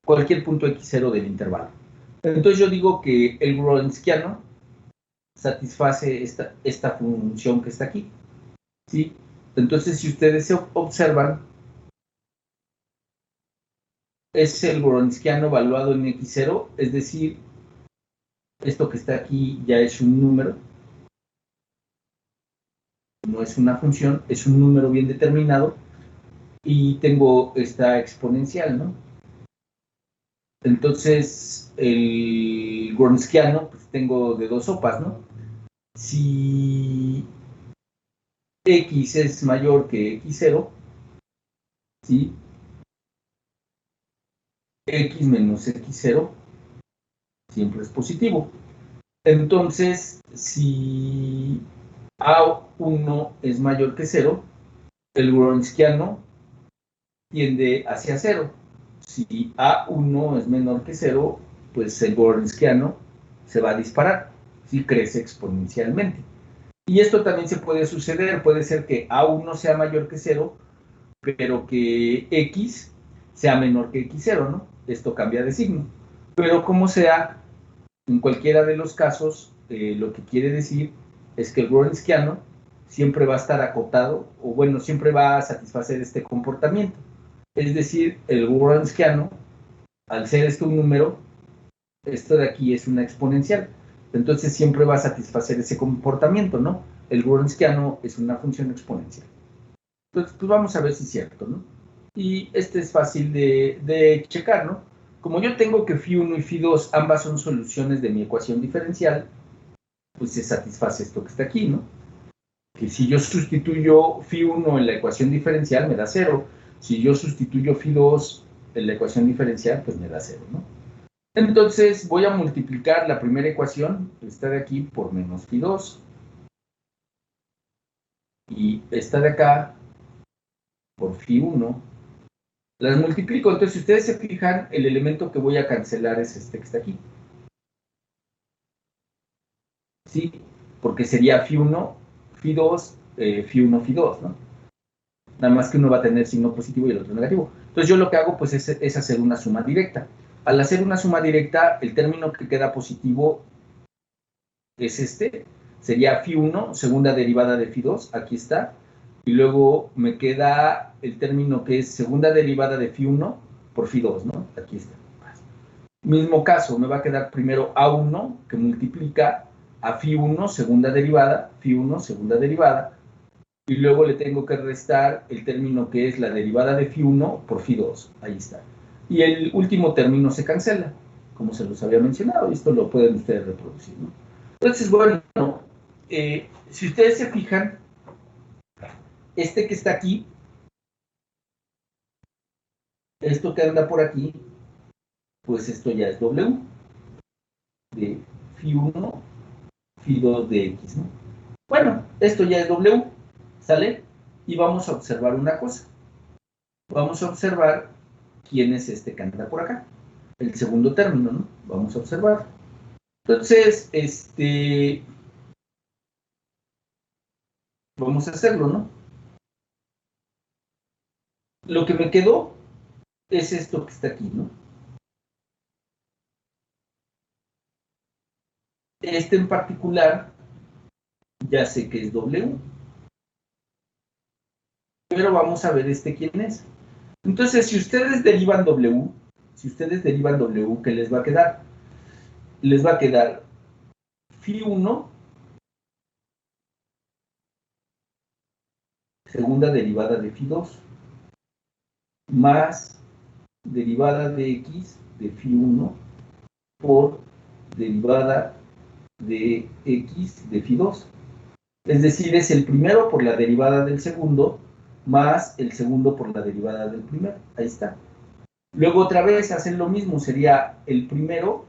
Cualquier punto x0 del intervalo. Entonces yo digo que el Wronskiano satisface esta función que está aquí, ¿sí? Entonces, si ustedes se observan, es el Wronskiano evaluado en x0, es decir, esto que está aquí ya es un número, no es una función, es un número bien determinado, y tengo esta exponencial, ¿no? Entonces, el Wronskiano, pues tengo de dos sopas, ¿no? Si x es mayor que x0, ¿sí? X menos x0 siempre es positivo. Entonces, si A1 es mayor que 0, el Wronskiano tiende hacia 0. Si A1 es menor que 0, pues el Wronskiano se va a disparar, ¿sí? Crece exponencialmente. Y esto también se puede suceder, puede ser que A1 sea mayor que 0, pero que X sea menor que X0, ¿no? Esto cambia de signo. Pero como sea, en cualquiera de los casos, lo que quiere decir es que el Wronskiano siempre va a estar acotado, o bueno, siempre va a satisfacer este comportamiento. Es decir, el Wronskiano, al ser esto un número, esto de aquí es una exponencial. Entonces siempre va a satisfacer ese comportamiento, ¿no? El Wronskiano es una función exponencial. Entonces, pues vamos a ver si es cierto, ¿no? Y este es fácil de checar, ¿no? Como yo tengo que φ1 y φ2 ambas son soluciones de mi ecuación diferencial, pues se satisface esto que está aquí, ¿no? Que si yo sustituyo φ1 en la ecuación diferencial me da 0. Si yo sustituyo φ2 en la ecuación diferencial, pues me da 0, ¿no? Entonces voy a multiplicar la primera ecuación, esta de aquí, por menos φ2. Y esta de acá, por φ1. Las multiplico. Entonces, si ustedes se fijan, el elemento que voy a cancelar es este que está aquí. ¿Sí? Porque sería φ1, φ2, φ1, φ2, ¿no? Nada más que uno va a tener signo positivo y el otro negativo. Entonces, yo lo que hago, pues, es hacer una suma directa. Al hacer una suma directa, el término que queda positivo es este. Sería φ1, segunda derivada de φ2, aquí está. Y luego me queda el término que es segunda derivada de φ1 por φ2, ¿no? Aquí está. Mismo caso, me va a quedar primero A1, que multiplica a φ1, segunda derivada, φ1, segunda derivada, y luego le tengo que restar el término que es la derivada de φ1 por φ2, ahí está. Y el último término se cancela, como se los había mencionado, y esto lo pueden ustedes reproducir, ¿no? Entonces, bueno, si ustedes se fijan, este que está aquí, esto que anda por aquí, pues esto ya es W, de φ1, φ2 de X, ¿no? Bueno, esto ya es W, ¿sale? Y vamos a observar una cosa. Vamos a observar quién es este que anda por acá. El segundo término, ¿no? Vamos a observar. Entonces, vamos a hacerlo, ¿no? Lo que me quedó es esto que está aquí, ¿no? Este en particular, ya sé que es W. Pero vamos a ver quién es. Entonces, si ustedes derivan W, ¿qué les va a quedar? Les va a quedar φ1, segunda derivada de φ2, más derivada de X de φ1 por derivada de X de φ2. Es decir, es el primero por la derivada del segundo, más el segundo por la derivada del primero. Ahí está. Luego otra vez hacen lo mismo, sería el primero,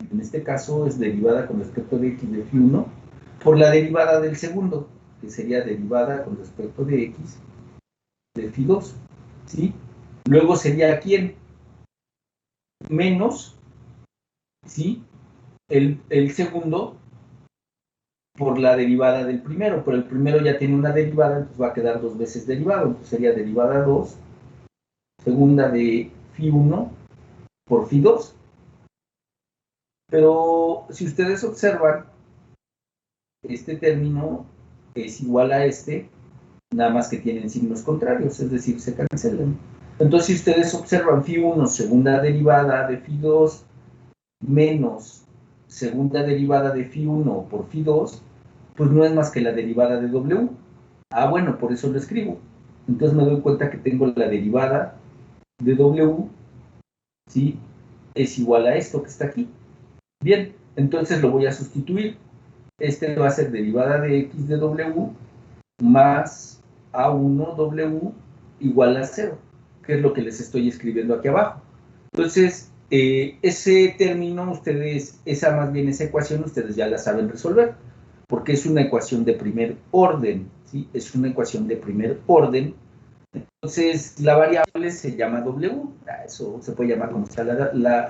en este caso es derivada con respecto de X de φ1, por la derivada del segundo, que sería derivada con respecto de X de φ2, ¿sí? Luego sería ¿quién? Menos, ¿sí? El segundo por la derivada del primero, pero el primero ya tiene una derivada, entonces va a quedar dos veces derivado, entonces sería derivada 2, segunda de φ1 por φ2. Pero si ustedes observan, este término es igual a este, nada más que tienen signos contrarios, es decir, se cancelan. Entonces, si ustedes observan φ1, segunda derivada de φ2, menos segunda derivada de φ1 por φ2, pues no es más que la derivada de W. Ah, bueno, por eso lo escribo. Entonces me doy cuenta que tengo la derivada de W, ¿sí? Es igual a esto que está aquí. Bien, entonces lo voy a sustituir. Este va a ser derivada de X de W más A1W igual a 0, que es lo que les estoy escribiendo aquí abajo. Entonces, ese término, esa ecuación, ustedes ya la saben resolver, porque es una ecuación de primer orden, ¿sí? Es una ecuación de primer orden. Entonces, la variable se llama W, eso se puede llamar como sea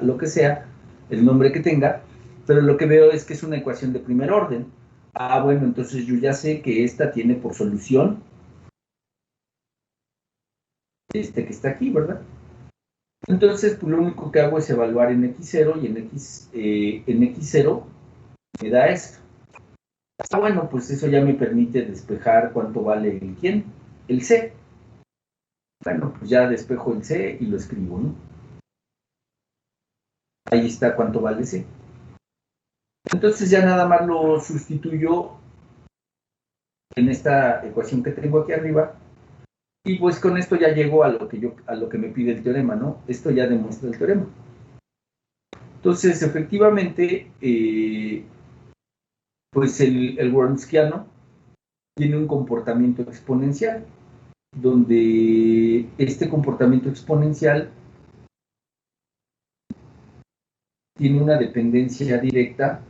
lo que sea, el nombre que tenga, pero lo que veo es que es una ecuación de primer orden. Ah, bueno, entonces yo ya sé que esta tiene por solución este que está aquí, ¿verdad? Entonces, pues lo único que hago es evaluar en x0 y en x0 me da esto. Ah, bueno, pues eso ya me permite despejar cuánto vale el quién, el C. Bueno, pues ya despejo el C y lo escribo, ¿no? Ahí está cuánto vale C. Entonces ya nada más lo sustituyo en esta ecuación que tengo aquí arriba y pues con esto ya llego a lo que me pide el teorema, ¿no? Esto ya demuestra el teorema. Entonces, efectivamente, pues el Wronskiano tiene un comportamiento exponencial, donde este comportamiento exponencial tiene una dependencia directa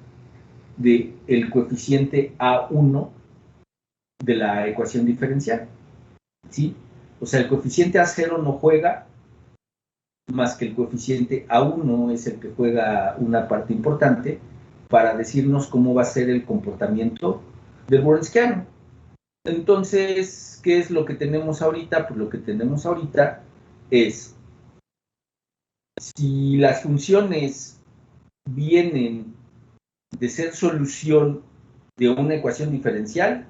del coeficiente A1 de la ecuación diferencial, ¿sí? O sea, el coeficiente A0 no juega, más que el coeficiente A1 es el que juega una parte importante para decirnos cómo va a ser el comportamiento del Wronskiano. Entonces, ¿qué es lo que tenemos ahorita? Pues lo que tenemos ahorita es, si las funciones vienen de ser solución de una ecuación diferencial,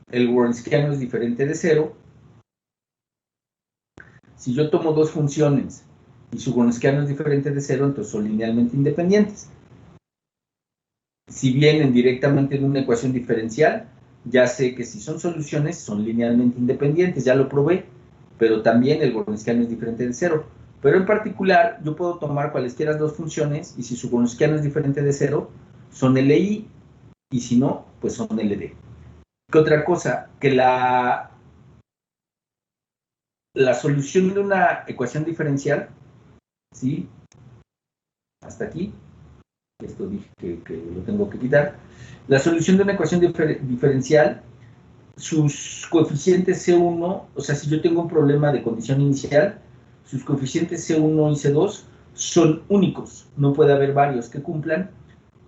el Wronskiano es diferente de cero. Si yo tomo dos funciones y su Wronskiano es diferente de cero, entonces son linealmente independientes. Si vienen directamente de una ecuación diferencial, ya sé que si son soluciones, son linealmente independientes, ya lo probé, pero también el Wronskiano es diferente de cero. Pero en particular, yo puedo tomar cualesquiera dos funciones y si su Wronskiano es diferente de cero, son LI, y si no, pues son LD. ¿Qué otra cosa? Que la solución de una ecuación diferencial, ¿sí? Hasta aquí, esto dije que lo tengo que quitar. La solución de una ecuación diferencial, sus coeficientes C1, o sea, si yo tengo un problema de condición inicial, sus coeficientes C1 y C2 son únicos, no puede haber varios que cumplan,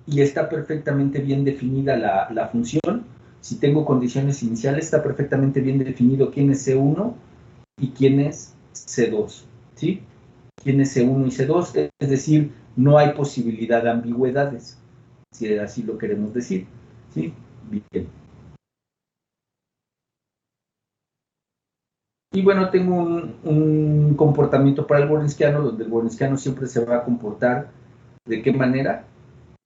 y está perfectamente bien definida la función. Si tengo condiciones iniciales, está perfectamente bien definido quién es C1 y quién es C2, ¿sí? Quién es C1 y C2, es decir, no hay posibilidad de ambigüedades, si así lo queremos decir, ¿sí? Bien. Y bueno, tengo un comportamiento para el Wronskiano, donde el Wronskiano siempre se va a comportar, ¿de qué manera?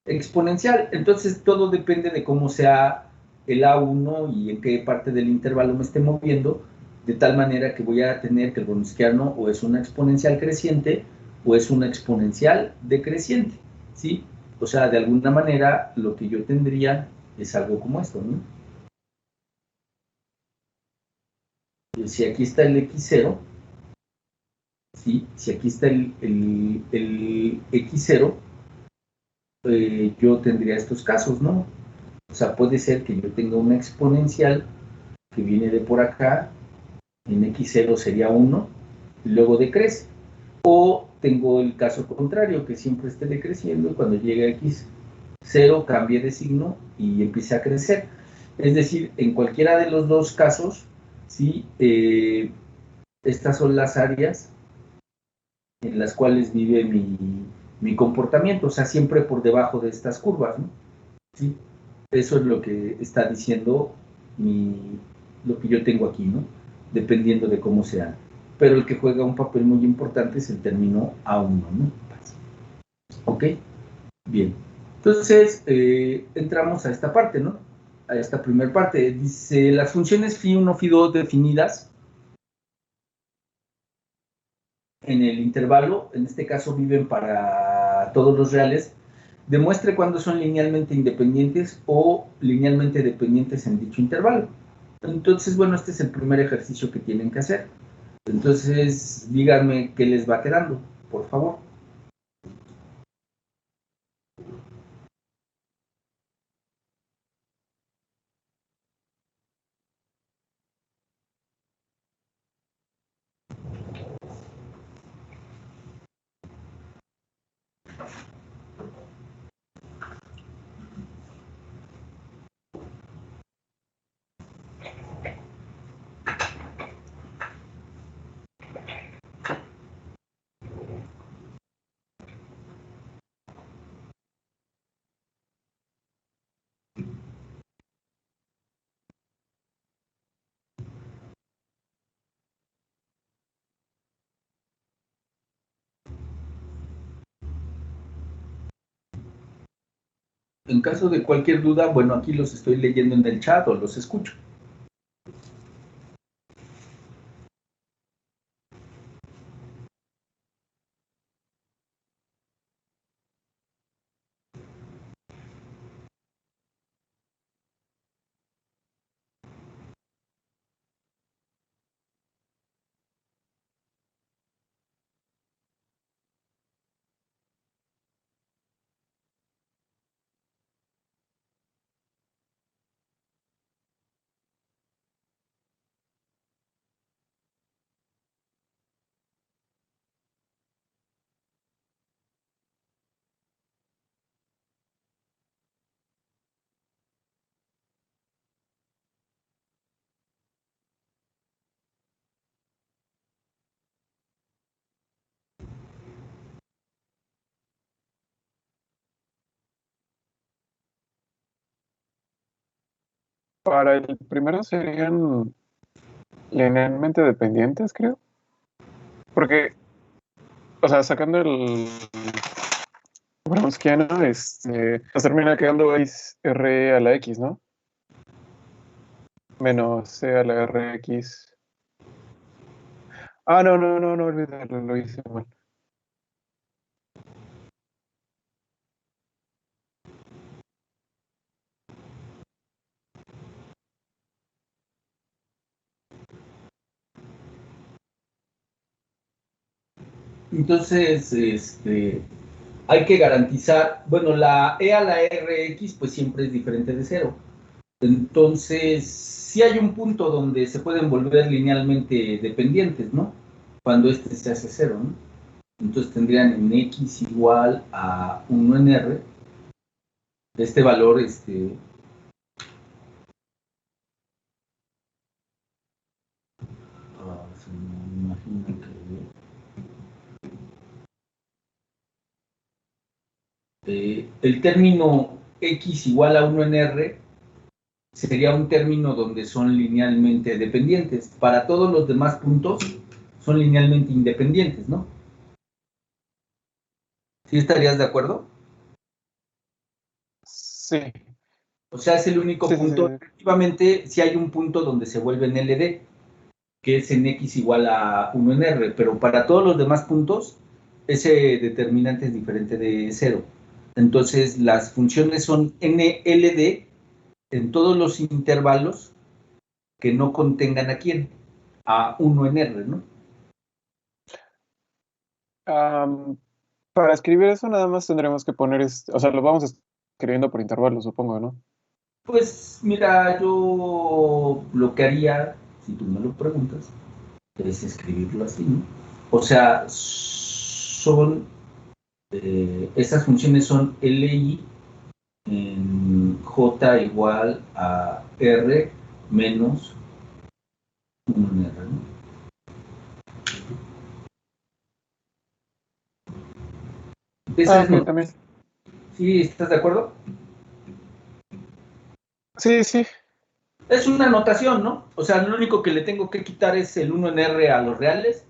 Exponencial. Entonces, todo depende de cómo sea el A1 y en qué parte del intervalo me esté moviendo, de tal manera que voy a tener que el Wronskiano o es una exponencial creciente o es una exponencial decreciente, ¿sí? O sea, de alguna manera, lo que yo tendría es algo como esto, ¿no? Si aquí está el X0, ¿sí? Si aquí está el X0, yo tendría estos casos, ¿no? O sea, puede ser que yo tenga una exponencial que viene de por acá, en x0 sería 1, y luego decrece. O tengo el caso contrario, que siempre esté decreciendo y cuando llegue a x0 cambie de signo y empiece a crecer. Es decir, en cualquiera de los dos casos, ¿sí? Estas son las áreas en las cuales vive mi comportamiento, o sea, siempre por debajo de estas curvas, ¿no? ¿Sí? Eso es lo que está diciendo lo que yo tengo aquí, ¿no? Dependiendo de cómo sea. Pero el que juega un papel muy importante es el término A1, ¿no? ¿Ok? Bien. Entonces, entramos a esta parte, ¿no? A esta primera parte. Dice, las funciones φ1, φ2 definidas en el intervalo, en este caso viven para todos los reales, demuestre cuándo son linealmente independientes o linealmente dependientes en dicho intervalo. Entonces, bueno, este es el primer ejercicio que tienen que hacer. Entonces, díganme qué les va quedando, por favor. En caso de cualquier duda, bueno, aquí los estoy leyendo en el chat o los escucho. Para el primero serían linealmente dependientes, creo. Porque, o sea, sacando el Brownskiano, nos termina quedando es R a la X, ¿no? Menos C a la RX. Ah, no, olvídalo, lo hice mal. Entonces, hay que garantizar, bueno, la E a la RX pues siempre es diferente de cero. Entonces, sí hay un punto donde se pueden volver linealmente dependientes, ¿no? Cuando este se hace cero, ¿no? Entonces tendrían en X igual a 1 en R, de este valor, se me imagina que el término X igual a 1 en R sería un término donde son linealmente dependientes. Para todos los demás puntos son linealmente independientes, ¿no? ¿Sí estarías de acuerdo? Sí, O sea, es el único sí, sí, sí. punto. Efectivamente, si hay un punto donde se vuelve en LD, que es en X igual a 1 en R, pero para todos los demás puntos, ese determinante es diferente de cero. Entonces, las funciones son NLD en todos los intervalos que no contengan a quién, a 1 en R, ¿no? Para escribir eso nada más tendremos que poner, o sea, lo vamos escribiendo por intervalos, supongo, ¿no? Pues mira, yo lo que haría, si tú me lo preguntas, es escribirlo así, ¿no? O sea, esas funciones son LI en J igual a R menos 1 en R, ¿no? Esa es Ok, también. ¿Sí estás de acuerdo? Sí, sí. Es una notación, ¿no? O sea, lo único que le tengo que quitar es el 1 en R a los reales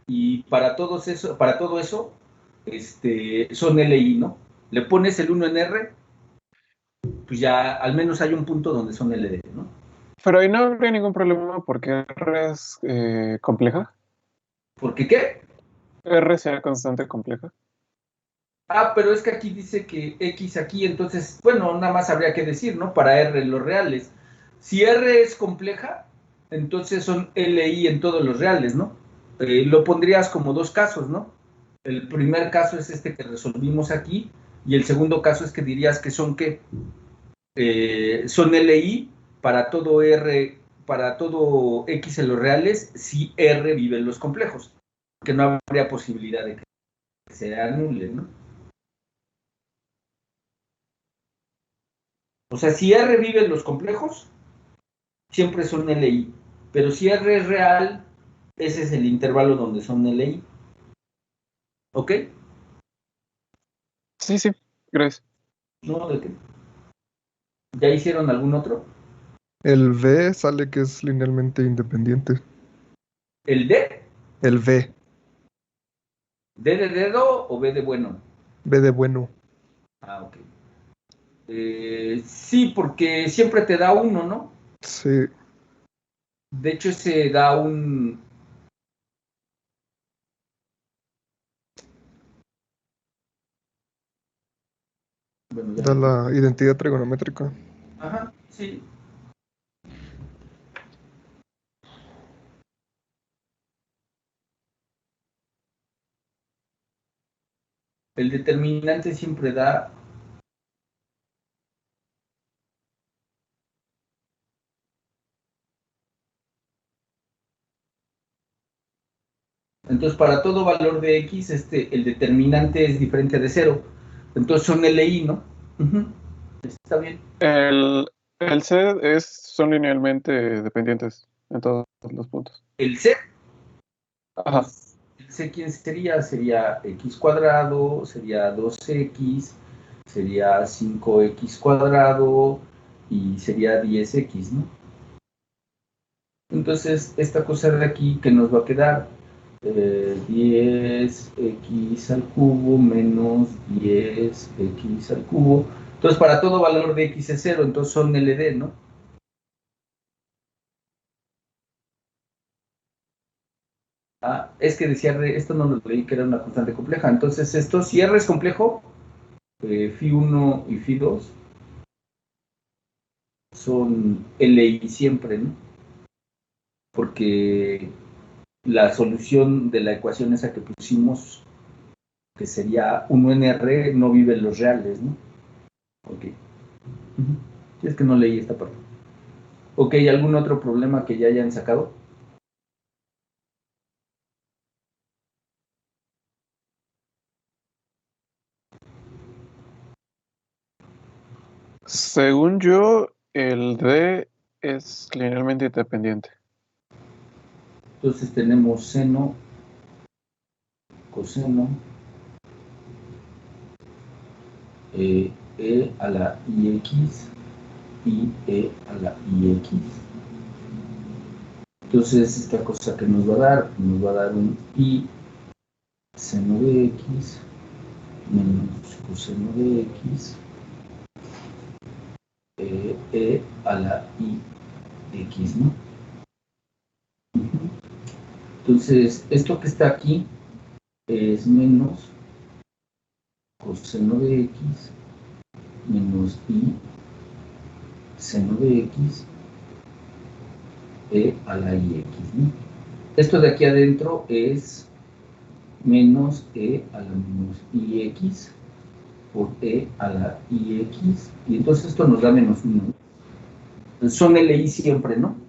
y para todo eso son LI, ¿no? Le pones el 1 en R, pues ya al menos hay un punto donde son LD, ¿no? Pero ahí no habría ningún problema porque R es compleja. ¿Por qué qué? R sea constante compleja. Ah, pero es que aquí dice que X aquí, entonces, bueno, nada más habría que decir, ¿no? Para R los reales. Si R es compleja, entonces son LI en todos los reales, ¿no? Lo pondrías como dos casos, ¿no? El primer caso es este que resolvimos aquí, y el segundo caso es que dirías que son ¿qué? Son LI para todo R, para todo X en los reales, si R vive en los complejos, que no habría posibilidad de que se anule, ¿no? O sea, si R vive en los complejos, siempre son LI. Pero si R es real, ese es el intervalo donde son LI. ¿Ok? Sí, sí, gracias. ¿No? ¿De qué? ¿Ya hicieron algún otro? El V sale que es linealmente independiente. ¿El D? El V, ¿D de dedo o B de bueno? V de bueno. Ah, ok. Sí, porque siempre te da uno, ¿no? Sí. De hecho, ese da un... Bueno, ya Da lo puse. la identidad trigonométrica. Ajá, sí. El determinante siempre da... Entonces, para todo valor de X, el determinante es diferente de cero. Entonces son LI, ¿no? Ujú, está bien. El C son linealmente dependientes en todos los puntos. El C, Ajá. pues, el C, ¿quién sería? Sería X cuadrado, sería 2X, sería 5X cuadrado y sería 10X, ¿no? Entonces, esta cosa de aquí que nos va a quedar 10x al cubo menos 10x al cubo. Entonces, para todo valor de x es 0, entonces son LD, ¿no? Ah, es que decía, esto no lo leí que era una constante compleja. Entonces, esto, si R es complejo, Φ1 y Φ2 son LI siempre, ¿no? Porque la solución de la ecuación esa que pusimos, que sería 1 en R, no vive en los reales, ¿no? Ok. Sí, es que no leí esta parte. Ok, ¿algún otro problema que ya hayan sacado? Según yo, el D es linealmente independiente. Entonces tenemos seno, coseno, e a la ix y e a la ix. Entonces esta cosa que nos va a dar un i seno de x menos coseno de x a la ix, ¿no? Entonces esto que está aquí es menos coseno de x menos i seno de x a la ix, ¿no? Esto de aquí adentro es menos a la menos ix por a la ix, y entonces esto nos da menos 1. Son LI siempre, ¿no?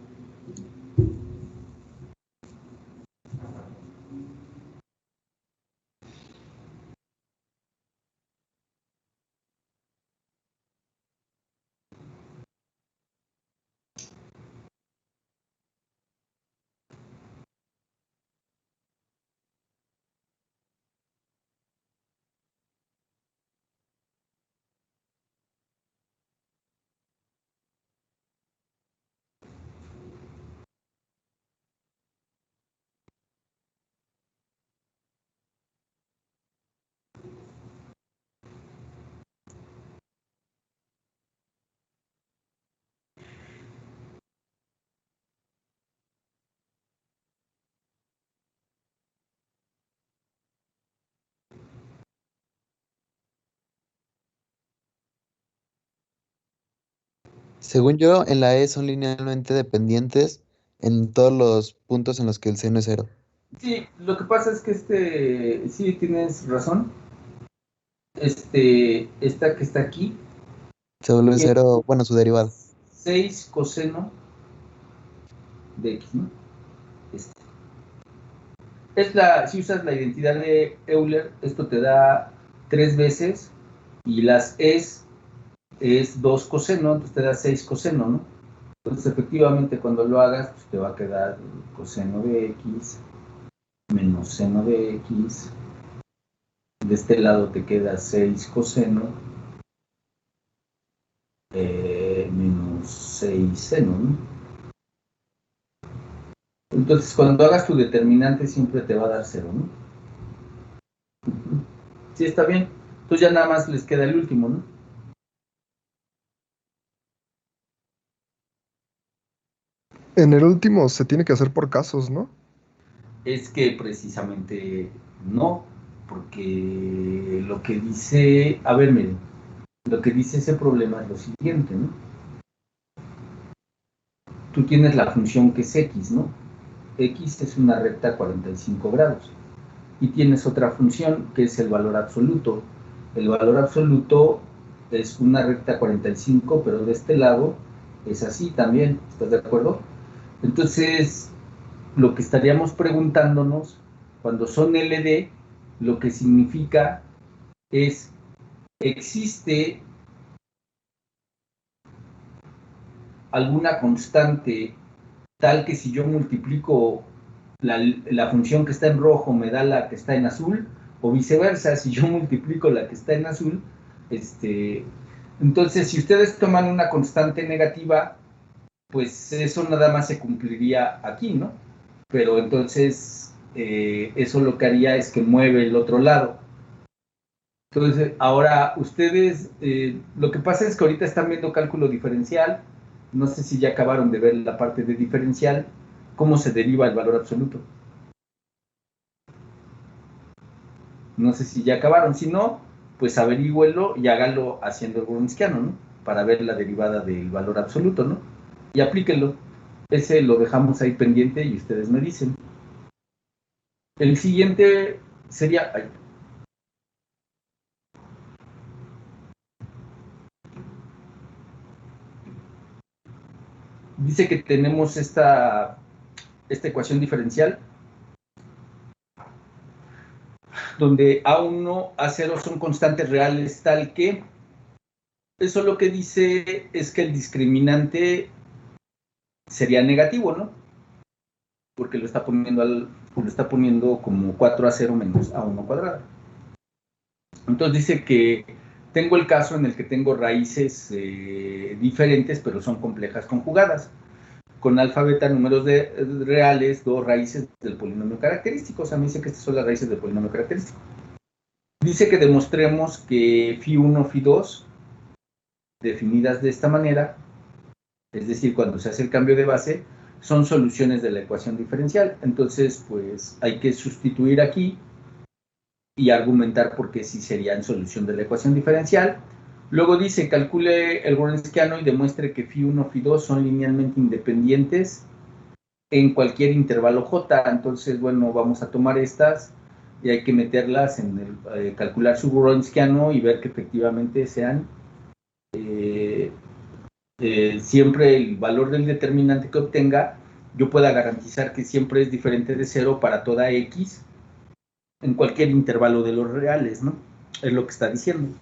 Según yo, en la E son linealmente dependientes en todos los puntos en los que el seno es cero. Sí, lo que pasa es que sí tienes razón. Esta que está aquí Se vuelve es cero, bueno, su derivada. 6 coseno de x, ¿no? Este. Si usas la identidad de Euler, esto te da 3 veces y las es 2 coseno, entonces te da 6 coseno, ¿no? Entonces, efectivamente, cuando lo hagas, pues te va a quedar coseno de x menos seno de x. De este lado te queda 6 coseno menos 6 seno, ¿no? Entonces, cuando hagas tu determinante, siempre te va a dar 0, ¿no? Sí, está bien. Entonces ya nada más les queda el último, ¿no? En el último se tiene que hacer por casos, ¿no? Es que precisamente no, porque lo que dice, a ver, miren, lo que dice ese problema es lo siguiente, ¿no? Tú tienes la función que es x, ¿no? X es una recta a 45 grados. Y tienes otra función que es el valor absoluto. El valor absoluto es una recta 45, pero de este lado es así también. ¿Estás de acuerdo? Entonces, lo que estaríamos preguntándonos cuando son LD, lo que significa es, ¿existe alguna constante tal que si yo multiplico la función que está en rojo me da la que está en azul? O viceversa, si yo multiplico la que está en azul, entonces si ustedes toman una constante negativa, pues eso nada más se cumpliría aquí, ¿no? Pero entonces eso lo que haría es que mueve el otro lado. Entonces, ahora ustedes, lo que pasa es que ahorita están viendo cálculo diferencial, no sé si ya acabaron de ver la parte de diferencial, cómo se deriva el valor absoluto. No sé si ya acabaron, si no, pues averígüelo y hágalo haciendo el Wronskiano, ¿no? Para ver la derivada del valor absoluto, ¿no? Y aplíquenlo. Ese lo dejamos ahí pendiente y ustedes me dicen. El siguiente sería, ay, dice que tenemos esta ecuación diferencial donde A1, A0 son constantes reales tal que eso lo que dice es que el discriminante sería negativo, ¿no? Porque lo está poniendo como 4A0 menos A1 cuadrado. Entonces dice que tengo el caso en el que tengo raíces diferentes, pero son complejas conjugadas. Con alfa, beta, números reales, dos raíces del polinomio característico. O sea, me dice que estas son las raíces del polinomio característico. Dice que demostremos que phi1, phi2, definidas de esta manera, es decir, cuando se hace el cambio de base, son soluciones de la ecuación diferencial. Entonces, pues hay que sustituir aquí y argumentar por qué sí serían solución de la ecuación diferencial. Luego dice, calcule el Wronskiano y demuestre que phi1, phi2 son linealmente independientes en cualquier intervalo j. Entonces, bueno, vamos a tomar estas y hay que meterlas en calcular su Wronskiano y ver que efectivamente sean siempre el valor del determinante que obtenga, yo pueda garantizar que siempre es diferente de cero para toda x en cualquier intervalo de los reales, ¿no? Es lo que está diciendo.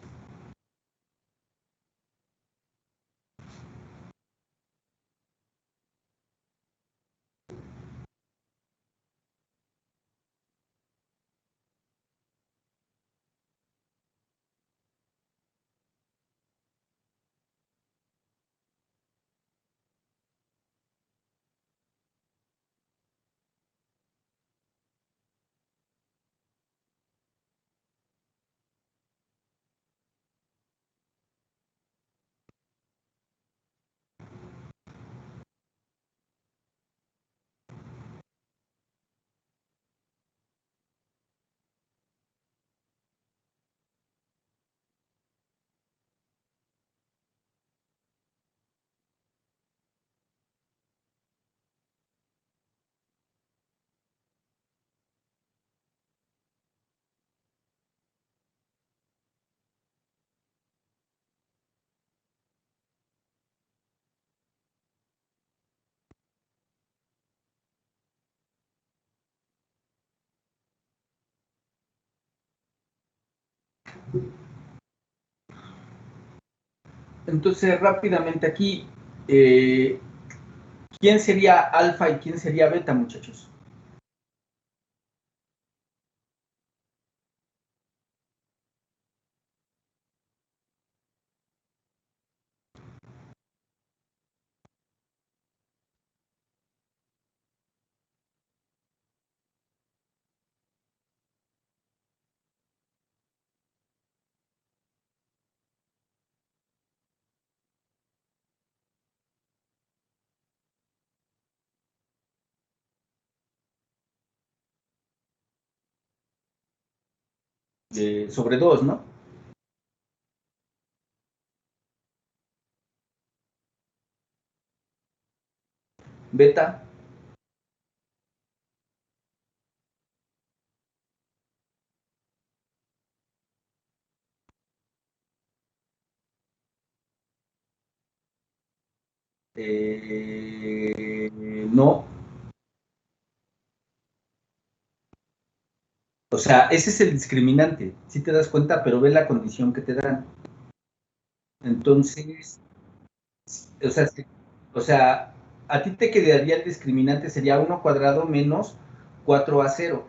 Entonces, rápidamente aquí, ¿quién sería alfa y quién sería beta, muchachos? sobre 2, ¿no? Beta. No. O sea, ese es el discriminante, si te das cuenta, pero ve la condición que te dan. Entonces, o sea, o sea, a ti te quedaría el discriminante, sería 1 cuadrado menos 4a0,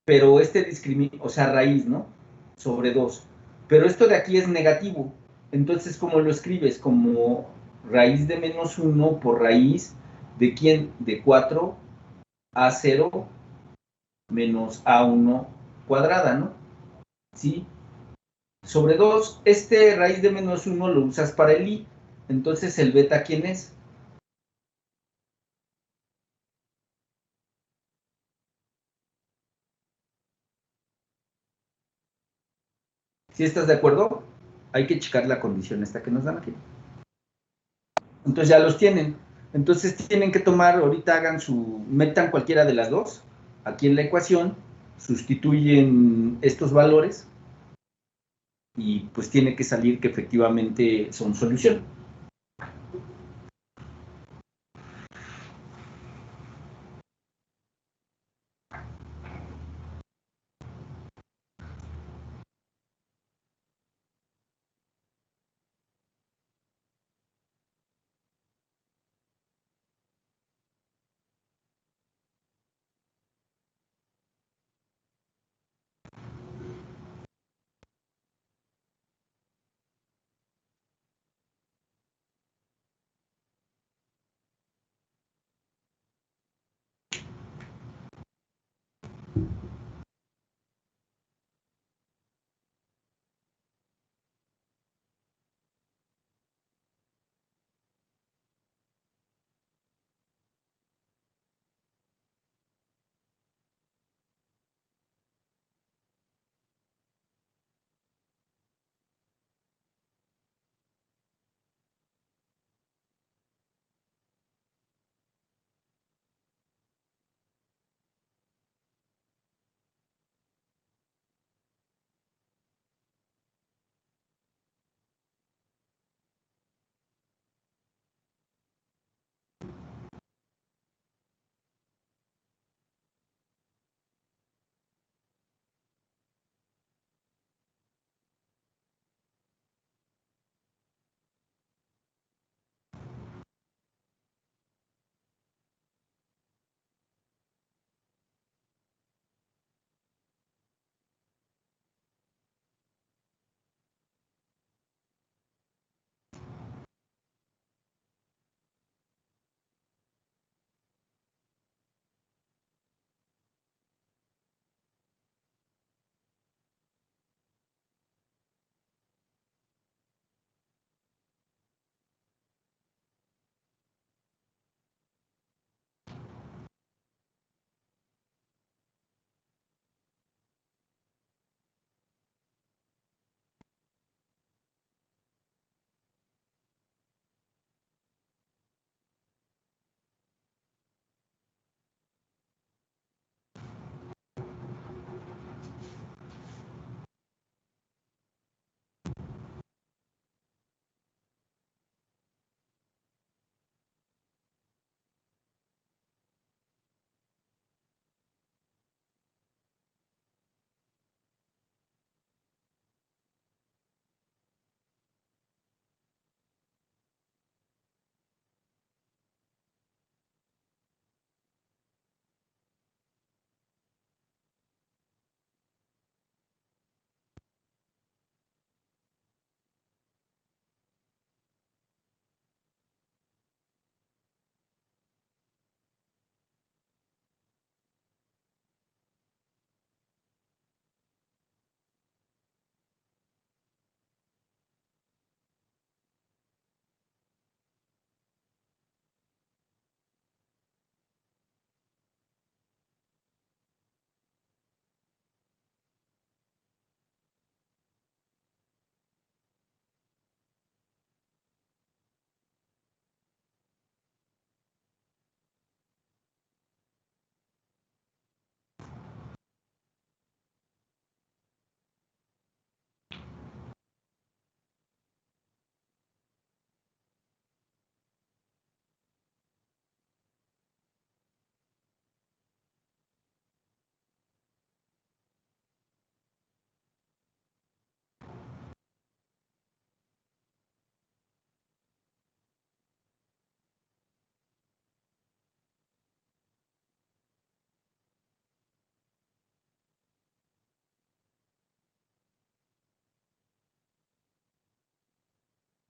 pero este discriminante, o sea, raíz, ¿no? Sobre 2. Pero esto de aquí es negativo. Entonces, ¿cómo lo escribes? Como raíz de menos 1 por raíz de quién? De 4a0 menos a1 cuadrada, ¿no? ¿Sí? Sobre 2, este raíz de menos 1 lo usas para el i. Entonces, ¿el beta quién es? ¿Sí estás de acuerdo? Hay que checar la condición esta que nos dan aquí. Entonces ya los tienen. Entonces tienen que tomar, ahorita metan cualquiera de las dos aquí en la ecuación, sustituyen estos valores y pues tiene que salir que efectivamente son solución.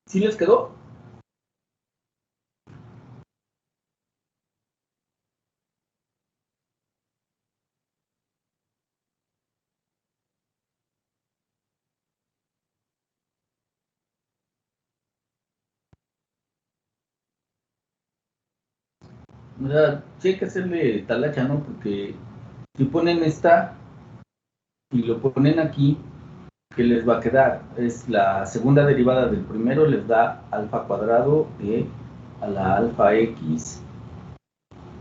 ¿Sí les quedó? O sea, sí hay que hacerle talacha, ¿no? Porque si ponen esta y lo ponen aquí, ¿qué les va a quedar? Es la segunda derivada del primero, les da alfa cuadrado a la alfa x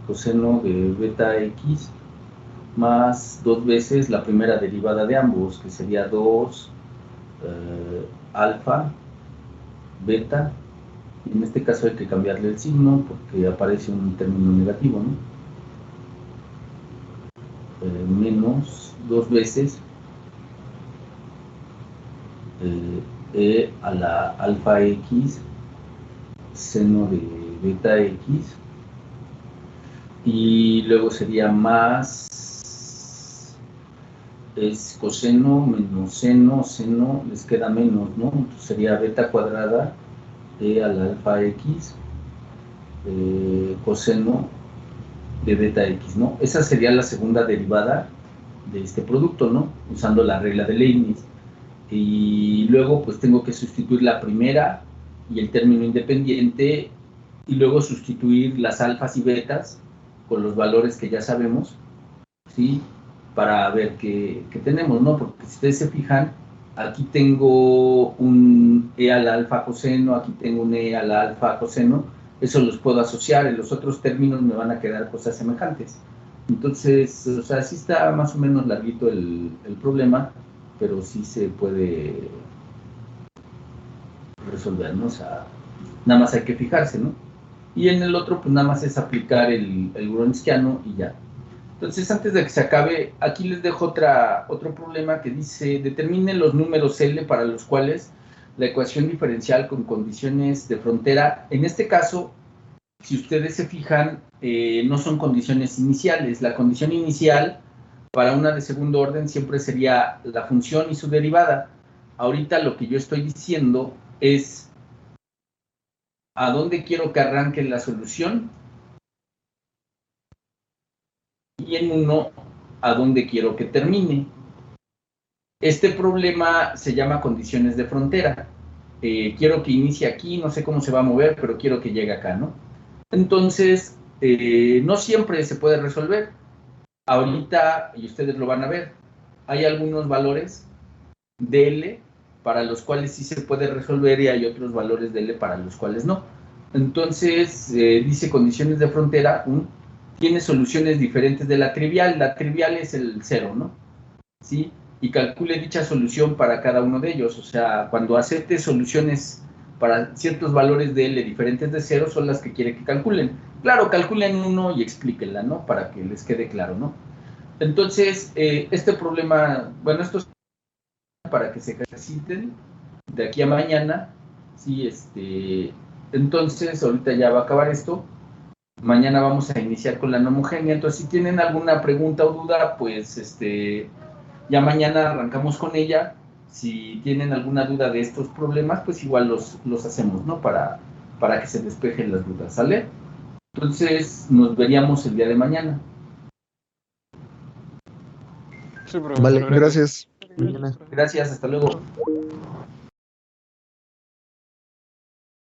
coseno de beta x más 2 veces la primera derivada de ambos, que sería 2 alfa beta. En este caso hay que cambiarle el signo porque aparece un término negativo, ¿no? Menos 2 veces a la alfa x seno de beta x, y luego sería más, es coseno menos seno, les queda menos, ¿no? Entonces sería beta cuadrada a la alfa x coseno de beta x, ¿no? Esa sería la segunda derivada de este producto, ¿no? Usando la regla de Leibniz. Y luego pues tengo que sustituir la primera y el término independiente, y luego sustituir las alfas y betas con los valores que ya sabemos, ¿sí? Para ver qué tenemos, ¿no? Porque si ustedes se fijan, aquí tengo un e a la alfa coseno, aquí tengo un e a la alfa coseno, eso los puedo asociar, en los otros términos me van a quedar cosas semejantes. Entonces, o sea, sí está más o menos larguito el problema, pero sí se puede resolver, ¿no? O sea, nada más hay que fijarse, ¿no? Y en el otro, pues nada más es aplicar el Wronskiano y ya. Entonces, antes de que se acabe, aquí les dejo otro problema que dice: determinen los números L para los cuales la ecuación diferencial con condiciones de frontera, en este caso, si ustedes se fijan, no son condiciones iniciales. La condición inicial para una de segundo orden siempre sería la función y su derivada. Ahorita lo que yo estoy diciendo es a dónde quiero que arranque la solución, y en uno a dónde quiero que termine. Este problema se llama condiciones de frontera. Quiero que inicie aquí, no sé cómo se va a mover, pero quiero que llegue acá, ¿no? Entonces, no siempre se puede resolver. Ahorita, y ustedes lo van a ver, hay algunos valores de L para los cuales sí se puede resolver, y hay otros valores de L para los cuales no. Entonces, dice condiciones de frontera, tiene soluciones diferentes de la trivial. La trivial es el 0, ¿no? ¿Sí? Y calcule dicha solución para cada uno de ellos. O sea, cuando acepte soluciones para ciertos valores de L diferentes de 0, son las que quiere que calculen. Claro, calculen uno y explíquenla, ¿no? Para que les quede claro, ¿no? Entonces, este problema, bueno, esto es para que se ejerciten de aquí a mañana, ¿sí? Entonces, ahorita ya va a acabar esto. Mañana vamos a iniciar con la no homogénea. Entonces, si tienen alguna pregunta o duda, pues, ya mañana arrancamos con ella. Si tienen alguna duda de estos problemas, pues igual los hacemos, ¿no? Para que se despejen las dudas, ¿sale? Entonces, nos veríamos el día de mañana. Sí, profesor, Vale, gracias. gracias. Gracias, hasta luego.